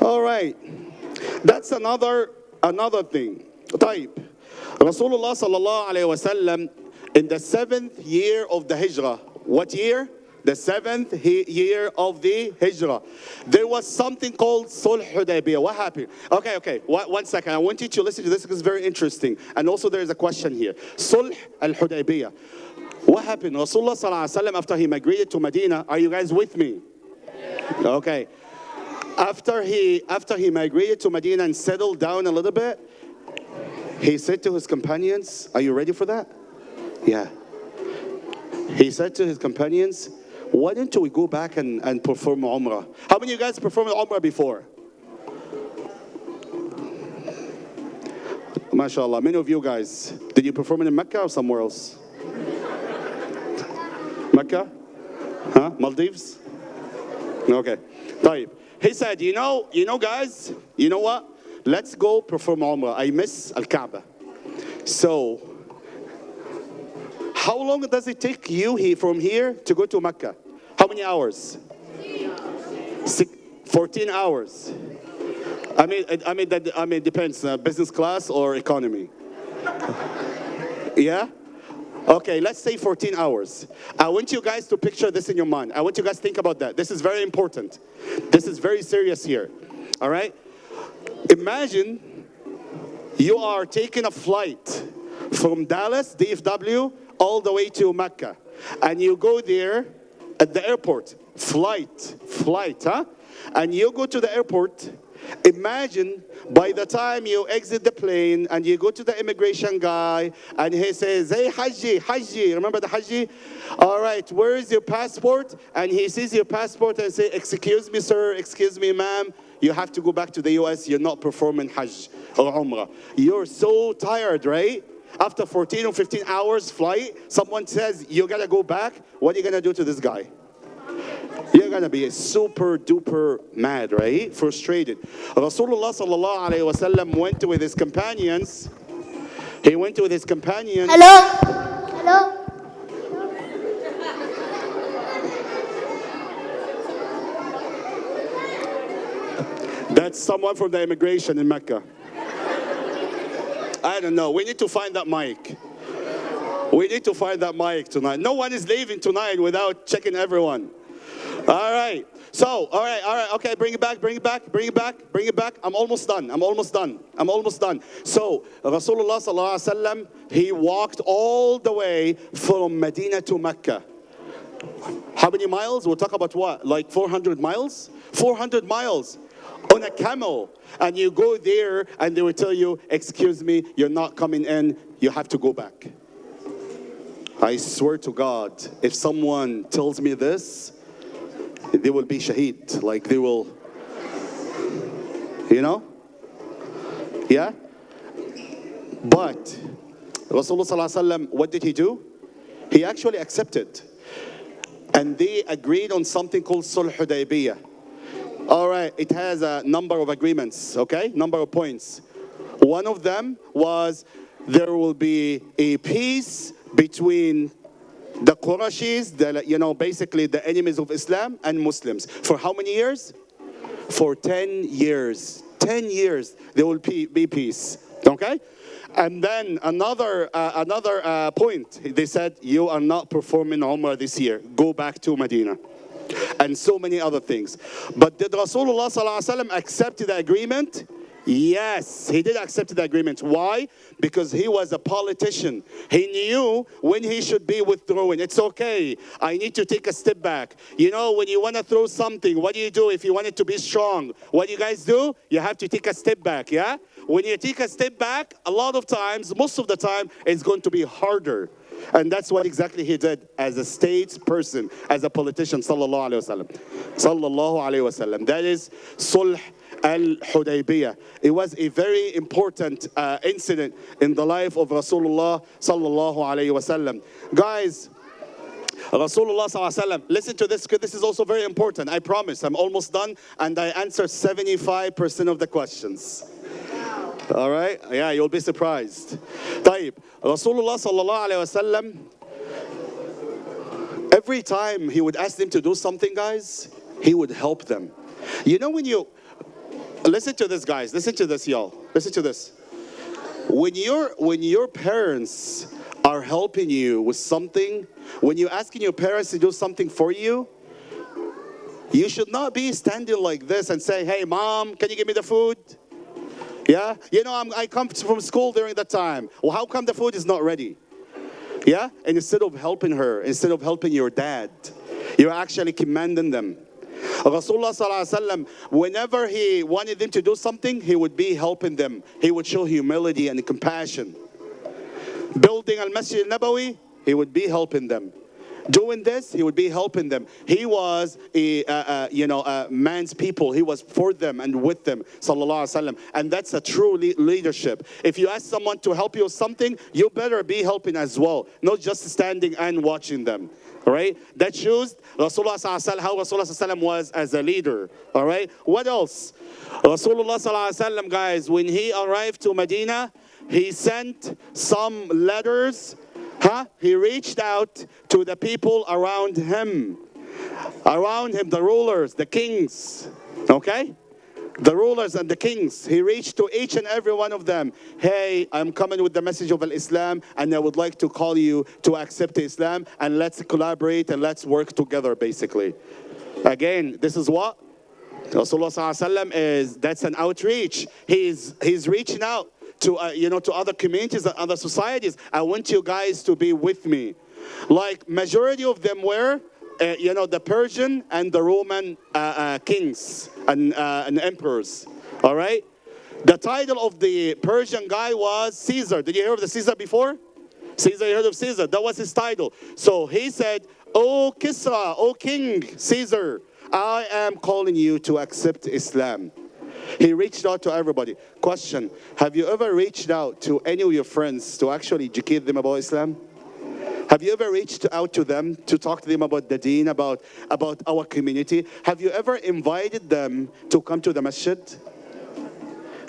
All right, that's another thing. Type. Rasulullah sallallahu alayhi wasallam in the 7th year of the Hijrah. What year? The 7th year of the Hijrah. There was something called Sulh Hudaybiyah. What happened? Okay. One second. I want you to listen to this because it's very interesting. And also there is a question here. Sulh al-Hudaybiyah. What happened? Rasulullah sallallahu alaihi wasallam, after he migrated to Medina, are you guys with me? Okay. After he migrated to Medina and settled down a little bit, he said to his companions, are you ready for that? Yeah. He said to his companions, why don't we go back and perform Umrah? How many of you guys performed Umrah before? MashaAllah, many of you guys. Did you perform it in Mecca or somewhere else? Mecca? Huh? Maldives? Okay. Right. He said, you know guys, you know what? Let's go perform Umrah. I miss Al-Kaaba. So, how long does it take you from here to go to Mecca? How many hours? 14 hours. I mean, depends. Business class or economy? Yeah? Okay, let's say 14 hours. I want you guys to picture this in your mind. I want you guys to think about that. This is very important. This is very serious here. All right? Imagine you are taking a flight from Dallas, DFW, all the way to Mecca. And you go there at the airport. Flight, huh? And you go to the airport. Imagine by the time you exit the plane and you go to the immigration guy and he says, hey, Haji, remember the Haji? All right, where is your passport? And he sees your passport and says, excuse me, sir, excuse me, ma'am. You have to go back to the US. You're not performing Hajj or Umrah. You're so tired, right? After 14 or 15 hours flight, someone says, you gotta go back. What are you gonna do to this guy? You're gonna be super duper mad, right? Frustrated. Rasulullah sallallahu alayhi wasallam went with his companions. He went with his companions. Hello? Hello? That's someone from the immigration in Mecca. I don't know. We need to find that mic. We need to find that mic tonight. No one is leaving tonight without checking everyone. All right. So, all right. Okay, bring it back. I'm almost done. So, Rasulullah sallallahu alaihi wasallam, he walked all the way from Medina to Mecca. How many miles? We'll talk about what? Like 400 miles? 400 miles on a camel. And you go there and they will tell you, excuse me, you're not coming in. You have to go back. I swear to God, if someone tells me this, they will be shaheed. Like they will, you know? Yeah? But Rasulullah sallallahu alaihi wasallam, what did he do? He actually accepted. And they agreed on something called Sulh Hudaybiyah. All right, it has a number of agreements, okay? Number of points. One of them was there will be a peace between the Qurayshis, basically the enemies of Islam, and Muslims. For how many years? For 10 years. 10 years there will be peace, okay? And then another point, they said, you are not performing Umrah this year. Go back to Medina. And so many other things. But did Rasulullah sallallahu alaihi wasallam accept the agreement? Yes, he did accept the agreement. Why? Because he was a politician. He knew when he should be withdrawing. It's okay. I need to take a step back. You know, when you want to throw something, what do you do if you want it to be strong? What do you guys do? You have to take a step back, yeah? When you take a step back, a lot of times, most of the time, it's going to be harder. And that's what exactly he did as a statesperson, as a politician, sallallahu alayhi wasallam. Sallallahu alayhi wasallam. That is Sulh al-Hudaybiyah. It was a very important incident in the life of Rasulullah sallallahu alayhi wasallam. Guys, Rasulullah sallallahu alayhi wasallam, listen to this, because this is also very important. I promise, I'm almost done, and I answered 75% of the questions. All right? Yeah, you'll be surprised. طيب, Rasulullah sallallahu alayhi wasallam, every time he would ask them to do something, guys, he would help them. You know when you, listen to this, guys, listen to this, y'all. Listen to this. When your parents are helping you with something, when you're asking your parents to do something for you, you should not be standing like this and say, hey, mom, can you give me the food? Yeah? You know, I come from school during that time. Well, how come the food is not ready? Yeah? And instead of helping her, instead of helping your dad, you're actually commanding them. Rasulullah sallallahu alaihi wasallam, whenever he wanted them to do something, he would be helping them. He would show humility and compassion. Building al-Masjid al-Nabawi, he would be helping them. Doing this, he would be helping them. He was a man's people. He was for them and with them, sallallahu alaihi wasallam. And that's a true leadership. If you ask someone to help you with something, you better be helping as well, not just standing and watching them. All right? That shows Rasulullah sallallahu alaihi wasallam, how Rasulullah sallallahu alaihi wasallam was as a leader. All right? What else? Rasulullah sallallahu alaihi wasallam, guys, when he arrived to Medina, he sent some letters. He reached out to the people around him, the rulers, the kings, okay? The rulers and the kings. He reached to each and every one of them. Hey, I'm coming with the message of Islam, and I would like to call you to accept Islam, and let's collaborate and let's work together, basically. Again, this is what Rasulullah sallallahu alaihi wasallam is. That's an outreach. He's reaching out to to other communities and other societies. I want you guys to be with me. Like majority of them were, the Persian and the Roman kings and emperors. All right. The title of the Persian guy was Caesar. Did you hear of the Caesar before? Caesar, you heard of Caesar? That was his title. So he said, "O Kisra, O King Caesar, I am calling you to accept Islam." He reached out to everybody. Question, have you ever reached out to any of your friends to actually educate them about Islam? Have you ever reached out to them to talk to them about the deen, about our community? Have you ever invited them to come to the masjid?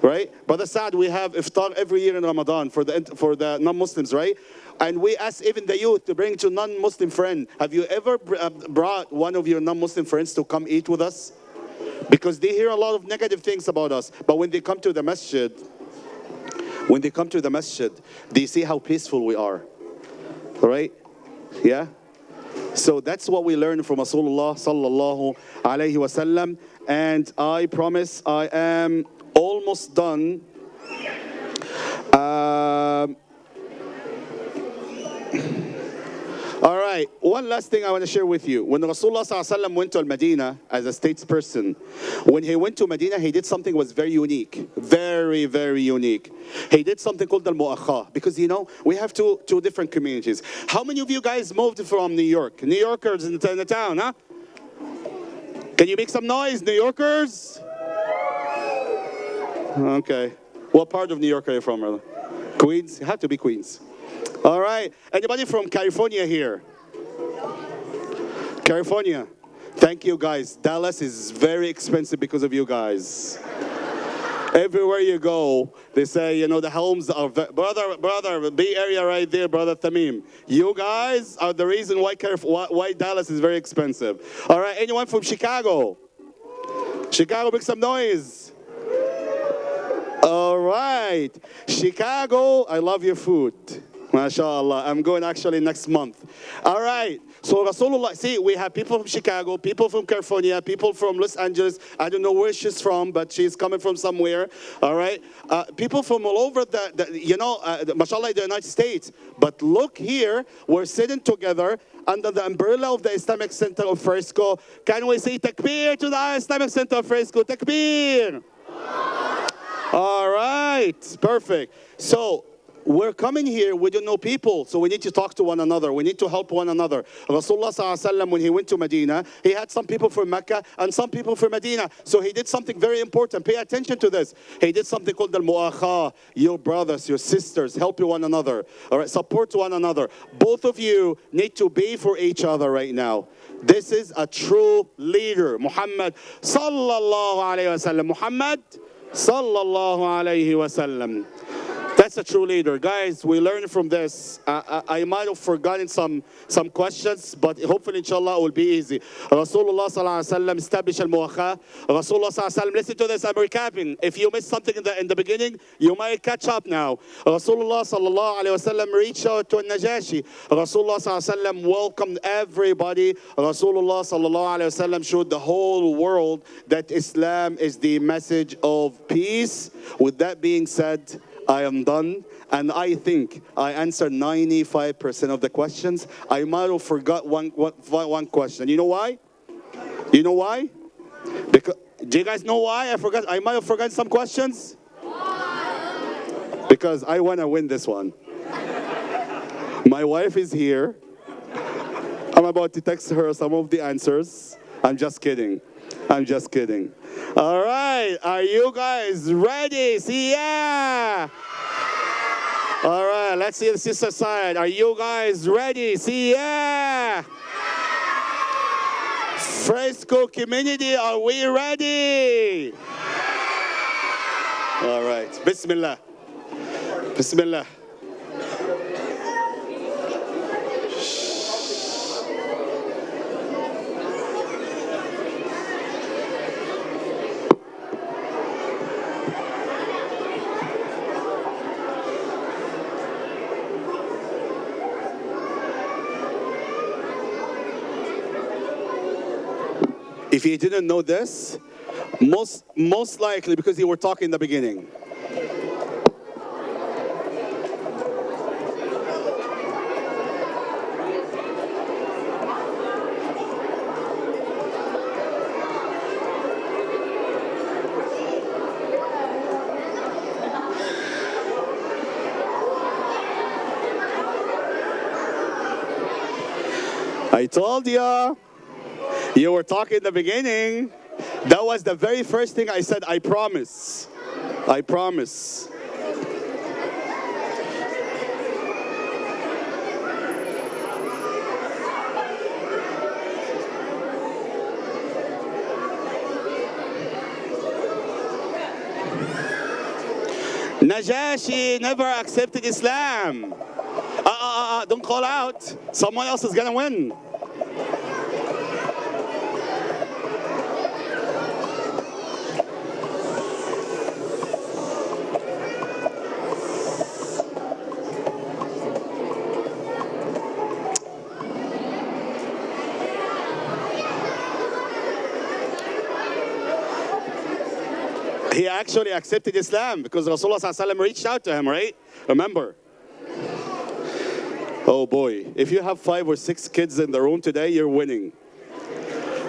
Right? Brother Saad, we have iftar every year in Ramadan for the non-Muslims, right? And we ask even the youth to bring to non-Muslim friend. Have you ever brought one of your non-Muslim friends to come eat with us? Because they hear a lot of negative things about us. But when they come to the masjid, they see how peaceful we are. All right? Yeah? So that's what we learn from Rasulullah sallallahu alayhi wasallam. And I promise I am almost done. All right, one last thing I want to share with you. When Rasulullah ﷺ went to Medina as a statesperson, when he went to Medina, he did something that was very unique. Very, very unique. He did something called al-mu'akha. Because, you know, we have two different communities. How many of you guys moved from New York? New Yorkers in the town, huh? Can you make some noise, New Yorkers? Okay. What part of New York are you from, brother? Queens? You have to be Queens. All right. Anybody from California here? California. Thank you, guys. Dallas is very expensive because of you guys. Everywhere you go, they say, you know, the homes are... Brother, Bay Area right there, Brother Tamim. You guys are the reason why Dallas is very expensive. All right. Anyone from Chicago? Chicago, make some noise. All right. Chicago, I love your food. MashaAllah. I'm going actually next month. All right. So Rasulullah, see, we have people from Chicago, people from California, people from Los Angeles. I don't know where she's from, but she's coming from somewhere. All right. People from all over mashallah, the United States. But look here, we're sitting together under the umbrella of the Islamic Center of Frisco. Can we say takbir to the Islamic Center of Frisco? Takbir. All right. Perfect. So, we're coming here, we don't know people, so we need to talk to one another. We need to help one another. Rasulullah ﷺ, when he went to Medina, he had some people from Mecca and some people from Medina. So he did something very important. Pay attention to this. He did something called al-mu'akha. Your brothers, your sisters, help one another. All right, support one another. Both of you need to be for each other right now. This is a true leader. Muhammad sallallahu alayhi wa sallam. Muhammad sallallahu alayhi wa sallam. That's a true leader. Guys, we learn from this. I might have forgotten some questions, but hopefully, inshallah, it will be easy. Rasulullah sallallahu alaihi wasallam established al-mu'akha. Rasulullah sallallahu alaihi wasallam, listen to this, I'm recapping. If you missed something in the beginning, you might catch up now. Rasulullah sallallahu alaihi wasallam reached out to Najashi. Rasulullah sallallahu alaihi wasallam welcomed everybody. Rasulullah sallallahu alaihi wasallam showed the whole world that Islam is the message of peace. With that being said, I am done, and I think I answered 95% of the questions. I might have forgot one question. You know why? You know why? Because, do you guys know why I might have forgotten some questions? Because I want to win this one. My wife is here. I'm about to text her some of the answers. I'm just kidding. I'm just kidding. All right, are you guys ready? See, yeah. All right, let's see the sister side. Are you guys ready? See, yeah. Frisco community, are we ready? All right, Bismillah. Bismillah. If you didn't know this, most likely because you were talking in the beginning. I told you. You were talking in the beginning. That was the very first thing I said, I promise. I promise. Najashi never accepted Islam. Don't call out. Someone else is gonna win. He actually accepted Islam because Rasulullah ﷺ reached out to him, right? Remember? Oh boy, if you have 5 or 6 kids in the room today, you're winning.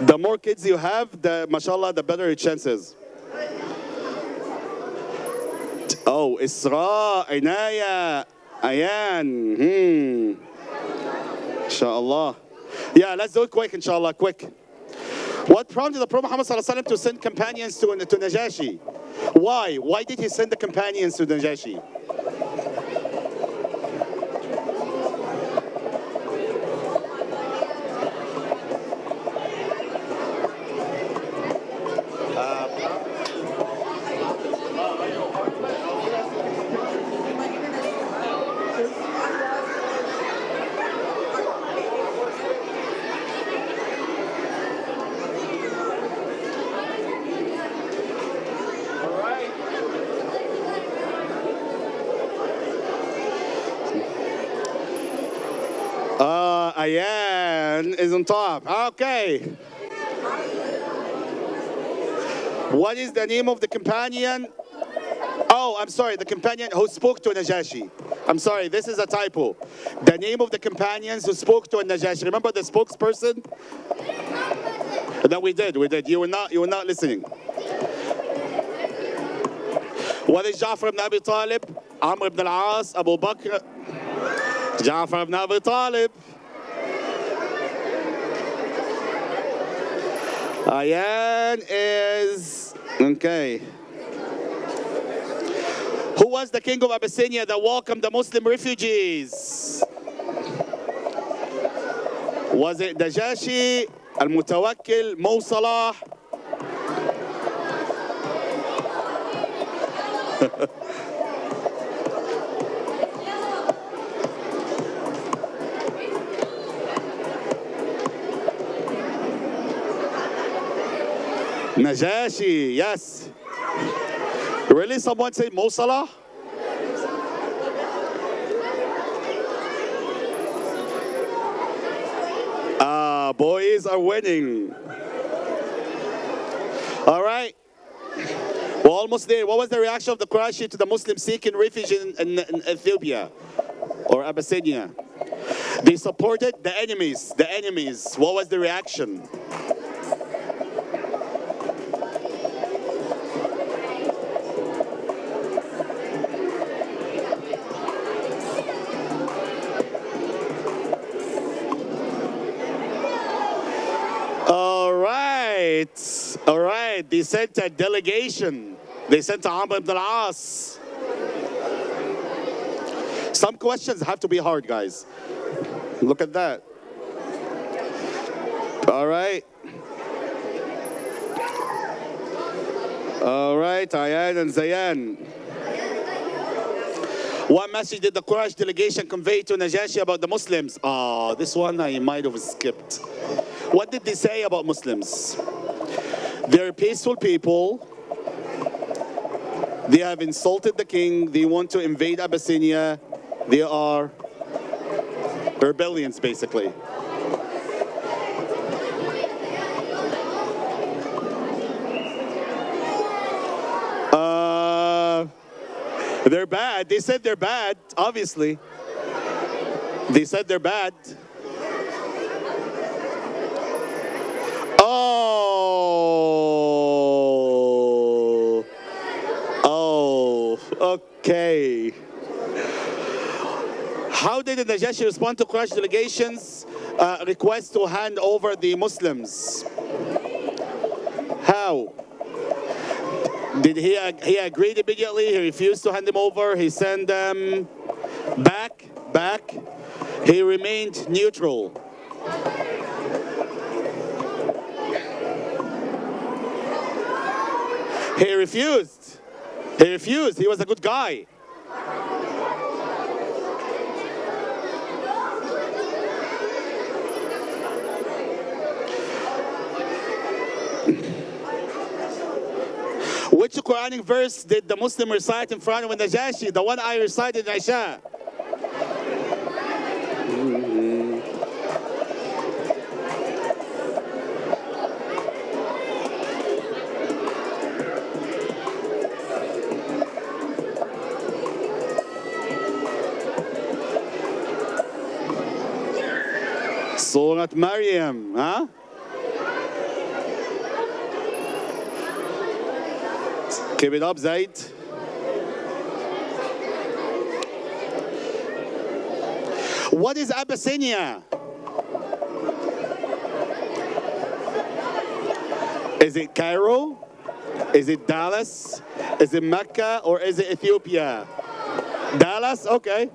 The more kids you have, mashallah, the better your chances. Oh, Isra, Inaya, Ayan. Inshallah. Yeah, let's do it quick, inshallah, quick. What prompted the Prophet Muhammad ﷺ to send companions to Najashi? Why? Why did he send the companions to Najashi? Ayan is on top. Okay. What is the name of the companion? Oh, I'm sorry, the companion who spoke to Najashi. I'm sorry, this is a typo. The name of the companions who spoke to Najashi. Remember the spokesperson? No, we did. You were not listening. What is Ja'far ibn Abi Talib? Amr ibn al-As, Abu Bakr. Ja'far ibn Abi Talib. Ayan is, okay. Who was the king of Abyssinia that welcomed the Muslim refugees? Was it Najashi, Al-Mutawakkil, Mo Salah? Najashi, yes. Really? Someone say Mo Salah? Boys are winning. All right. We're almost there. What was the reaction of the Quraysh to the Muslims seeking refuge in Ethiopia or Abyssinia? They supported the enemies. The enemies. What was the reaction? All right, they sent a delegation. They sent to Amr ibn al-As. Some questions have to be hard, guys. Look at that. All right. All right, Ayan and Zayan. What message did the Quraysh delegation convey to Najashi about the Muslims? This one I might have skipped. What did they say about Muslims? They're peaceful people. They have insulted the king. They want to invade Abyssinia. They are rebellions, basically. They're bad. They said they're bad, obviously. They said they're bad. Oh, okay. How did the Najashi respond to Quraysh delegation's request to hand over the Muslims? How? Did he agreed immediately? He refused to hand them over. He sent them back. He remained neutral. He refused. He refused. He was a good guy. Which Quranic verse did the Muslim recite in front of Najashi? The one I recited in Isha. Surah Maryam, huh? Keep it up, Zaid. What is Abyssinia? Is it Cairo? Is it Dallas? Is it Mecca? Or is it Ethiopia? Dallas? Okay.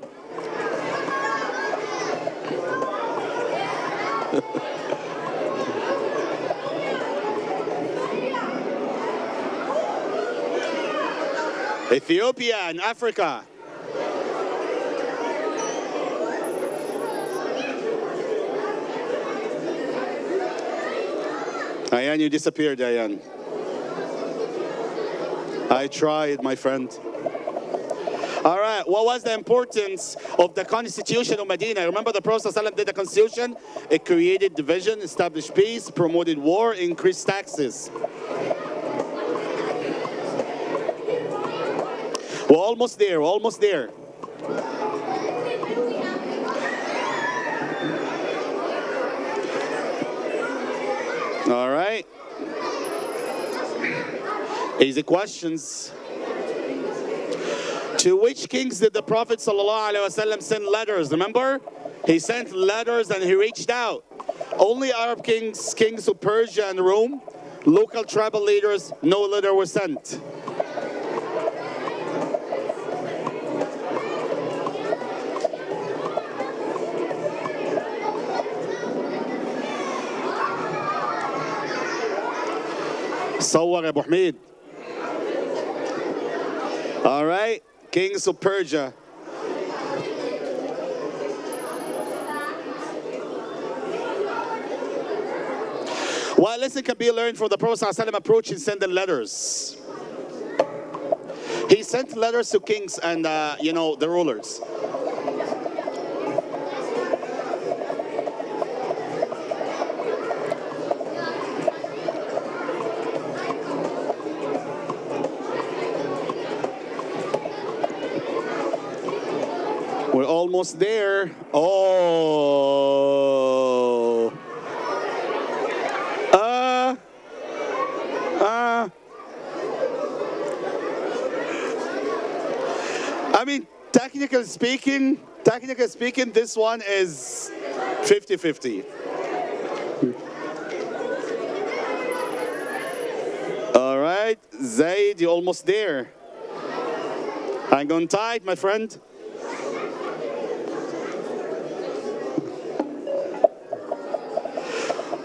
Ethiopia in Africa. Ayan, you disappeared, Ayan. I tried, my friend. All right, what was the importance of the Constitution of Medina? Remember the Prophet ﷺ did the Constitution? It created division, established peace, promoted war, increased taxes. We're almost there, we're almost there. All right. Easy questions. To which kings did the Prophet ﷺ send letters? Remember? He sent letters and he reached out. Only Arab kings, kings of Persia and Rome, local tribal leaders, no letter was sent. صور يا ابو حميد. All right, kings of Persia. What lesson can be learned from the Prophet ﷺ approach in sending letters? He sent letters to kings and the rulers. We're almost there. Oh. I mean, technically speaking, this one is 50-50. All right, Zaid, you're almost there. Hang on tight, my friend.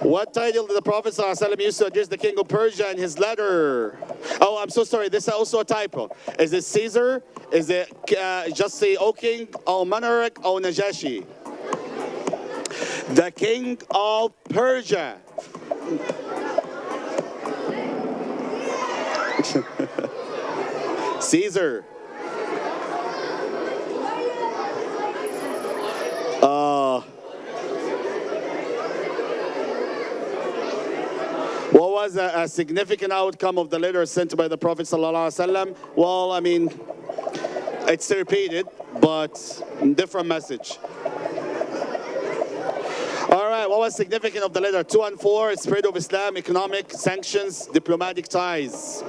What title did the Prophet ﷺ use to address the king of Persia in his letter? Oh, I'm so sorry. This is also a typo. Is it Caesar? Is it just say, O king, O monarch, O Najashi? The king of Persia. Caesar. What was a significant outcome of the letter sent by the Prophet ﷺ? Well, I mean, it's repeated, but different message. All right, what was significant of the letter? 2 and 4, spread of Islam, economic sanctions, diplomatic ties.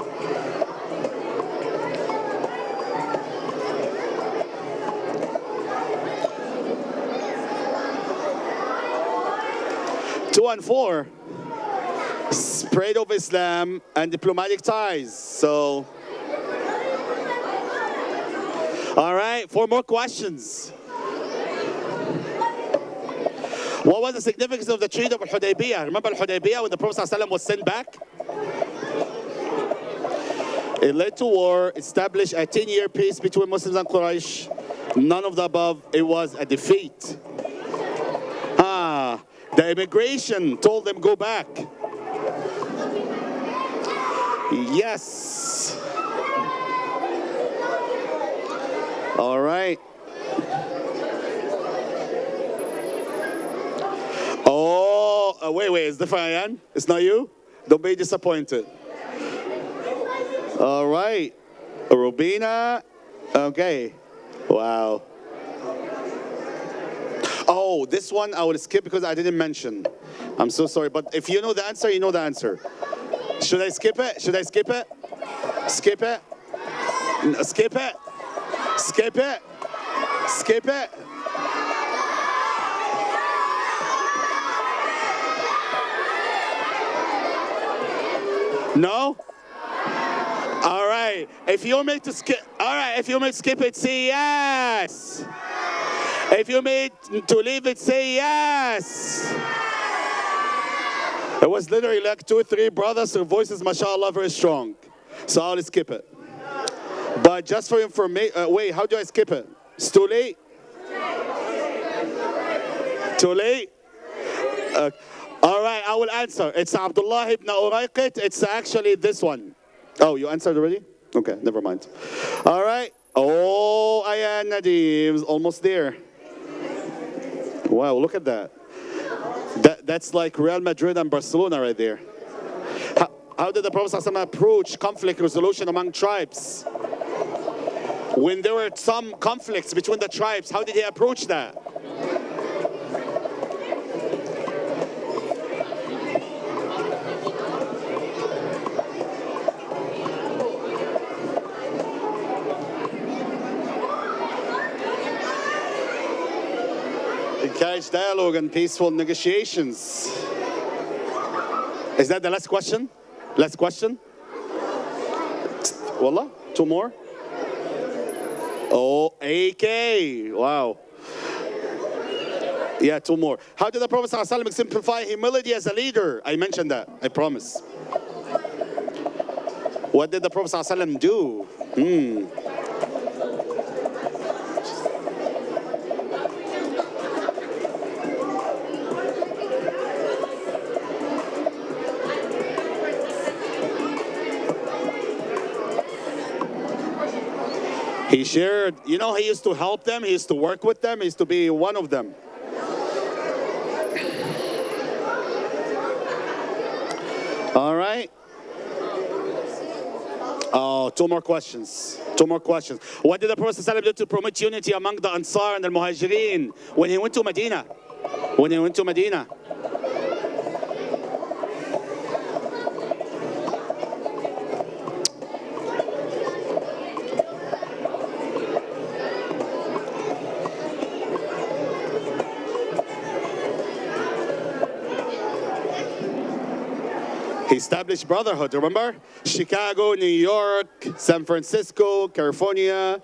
Two and 4. Spread of Islam and diplomatic ties. So, all right, 4 more questions. What was the significance of the Treaty of Al-Hudaybiyah? Remember Al-Hudaybiyah when the Prophet ﷺ was sent back? It led to war, established a 10-year peace between Muslims and Quraysh. None of the above. It was a defeat. The immigration told them go back. Yes. All right. Oh, wait, it's the Fayan. It's not you? Don't be disappointed. All right. Rubina. Okay. Wow. Oh, this one I will skip because I didn't mention. I'm so sorry. But if you know the answer, you know the answer. Should I skip it? Should I skip it? Skip it? Skip it? Skip it? Skip it? No? All right. If you want me to skip, all right. If you want me to skip it, say yes. If you want me to leave it, say yes. It was literally like 2 or 3 brothers. Their voices, mashallah, very strong. So I'll skip it. But just for information, wait, how do I skip it? It's too late? Too late? All right, I will answer. It's Abdullah ibn Urayqit. It's actually this one. Oh, you answered already? Okay, never mind. All right. Oh, Ayan Nadim's almost there. Wow, look at that. That's like Real Madrid and Barcelona right there. How did the Prophet ﷺ approach conflict resolution among tribes? When there were some conflicts between the tribes, how did he approach that? Encourage dialogue and peaceful negotiations. Is that the last question? Last question? Wallah, 2 more? Oh, AK. Wow. Yeah, 2 more. How did the Prophet ﷺ exemplify humility as a leader? I mentioned that, I promise. What did the Prophet ﷺ do? He shared, you know, he used to help them, he used to work with them, he used to be one of them. All right. Oh, 2 more questions. 2 more questions. What did the Prophet ﷺ do to promote unity among the Ansar and the Muhajirin when he went to Medina? When he went to Medina? He established brotherhood, remember? Chicago, New York, San Francisco, California.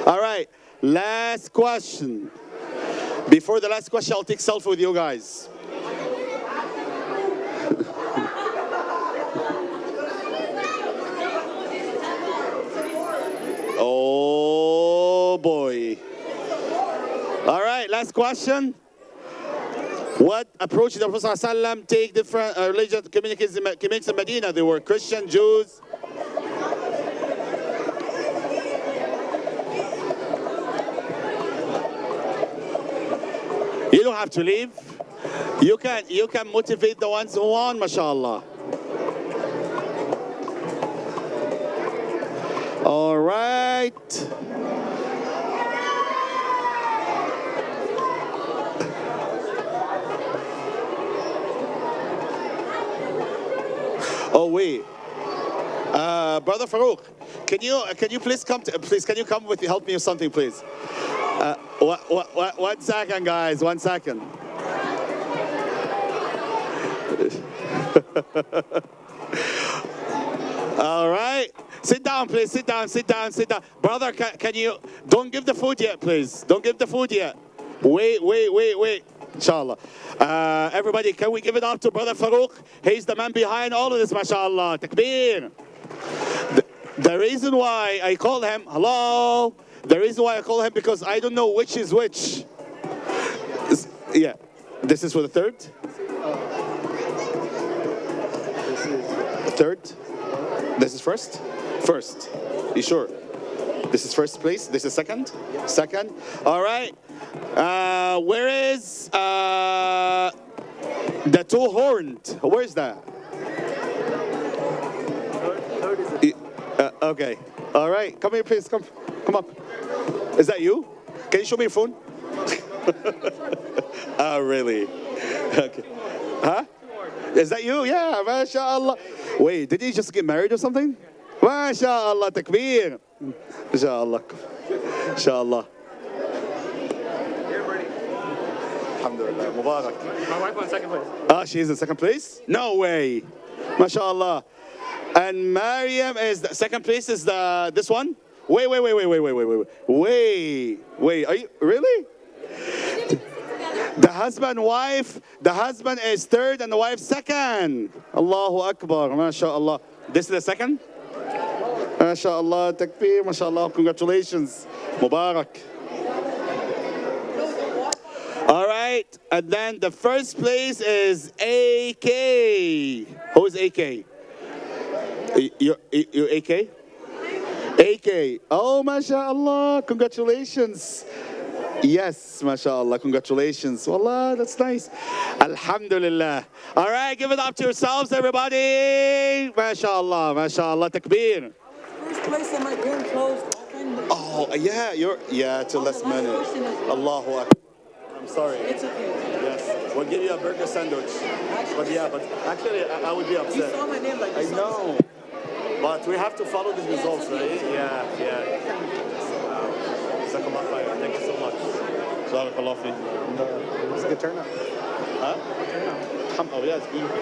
All right, last question. Before the last question, I'll take selfie with you guys. Oh boy. All right, last question. What approach did the Prophet ﷺ take different religious communities in Medina? They were Christian, Jews. You don't have to leave. You can motivate the ones who want, mashallah. All right. Oh wait, Brother Farouk, can you please come with help me with something, please? 1 second, guys. 1 second. All right, sit down, please. Sit down. Brother, can you don't give the food yet, please? Don't give the food yet. Wait. Inshallah. Everybody, can we give it up to Brother Farouk? He's the man behind all of this, mashallah. Takbir. The reason why I call him, hello? The reason why I call him because I don't know which is which. Yeah. This is for the third? Third? This is first? First. You sure? This is first place? This is second? Second? All right. Where is the two horned? Where is that? Okay. All right. Come here, please. Come up. Is that you? Can you show me your phone? Oh, really? Okay. Huh? Is that you? Yeah, mashallah. Wait, did you just get married or something? Mashallah, takbir. Inshallah. Inshallah. Alhamdulillah. Mubarak. My wife won second place. Ah, she's in second place? No way. Mashallah. And Mariam is the second place is this one? Wait. Are you really? The husband is third and the wife second. Allahu Akbar, mashallah. This is the second? Mashallah, takbir, mashallah, congratulations. Mubarak. All right, and then the first place is AK. Who is AK? You AK? AK. Oh, mashallah, congratulations. Yes, mashallah, congratulations. Wallah, that's nice. Alhamdulillah. All right, give it up to yourselves, everybody. Mashallah, mashallah, takbir. First place on my game closed. Oh, yeah, till last minute. Allahu Akbar. I'm sorry. It's okay. Yes, we'll give you a burger sandwich. But actually, I would be upset. You saw my name like this. I know. But we have to follow the results, right? Yeah. Jazakallah khair. Thank you so much. Barakallah fi. It was a good turnout. Huh? Oh, yeah, it's beautiful.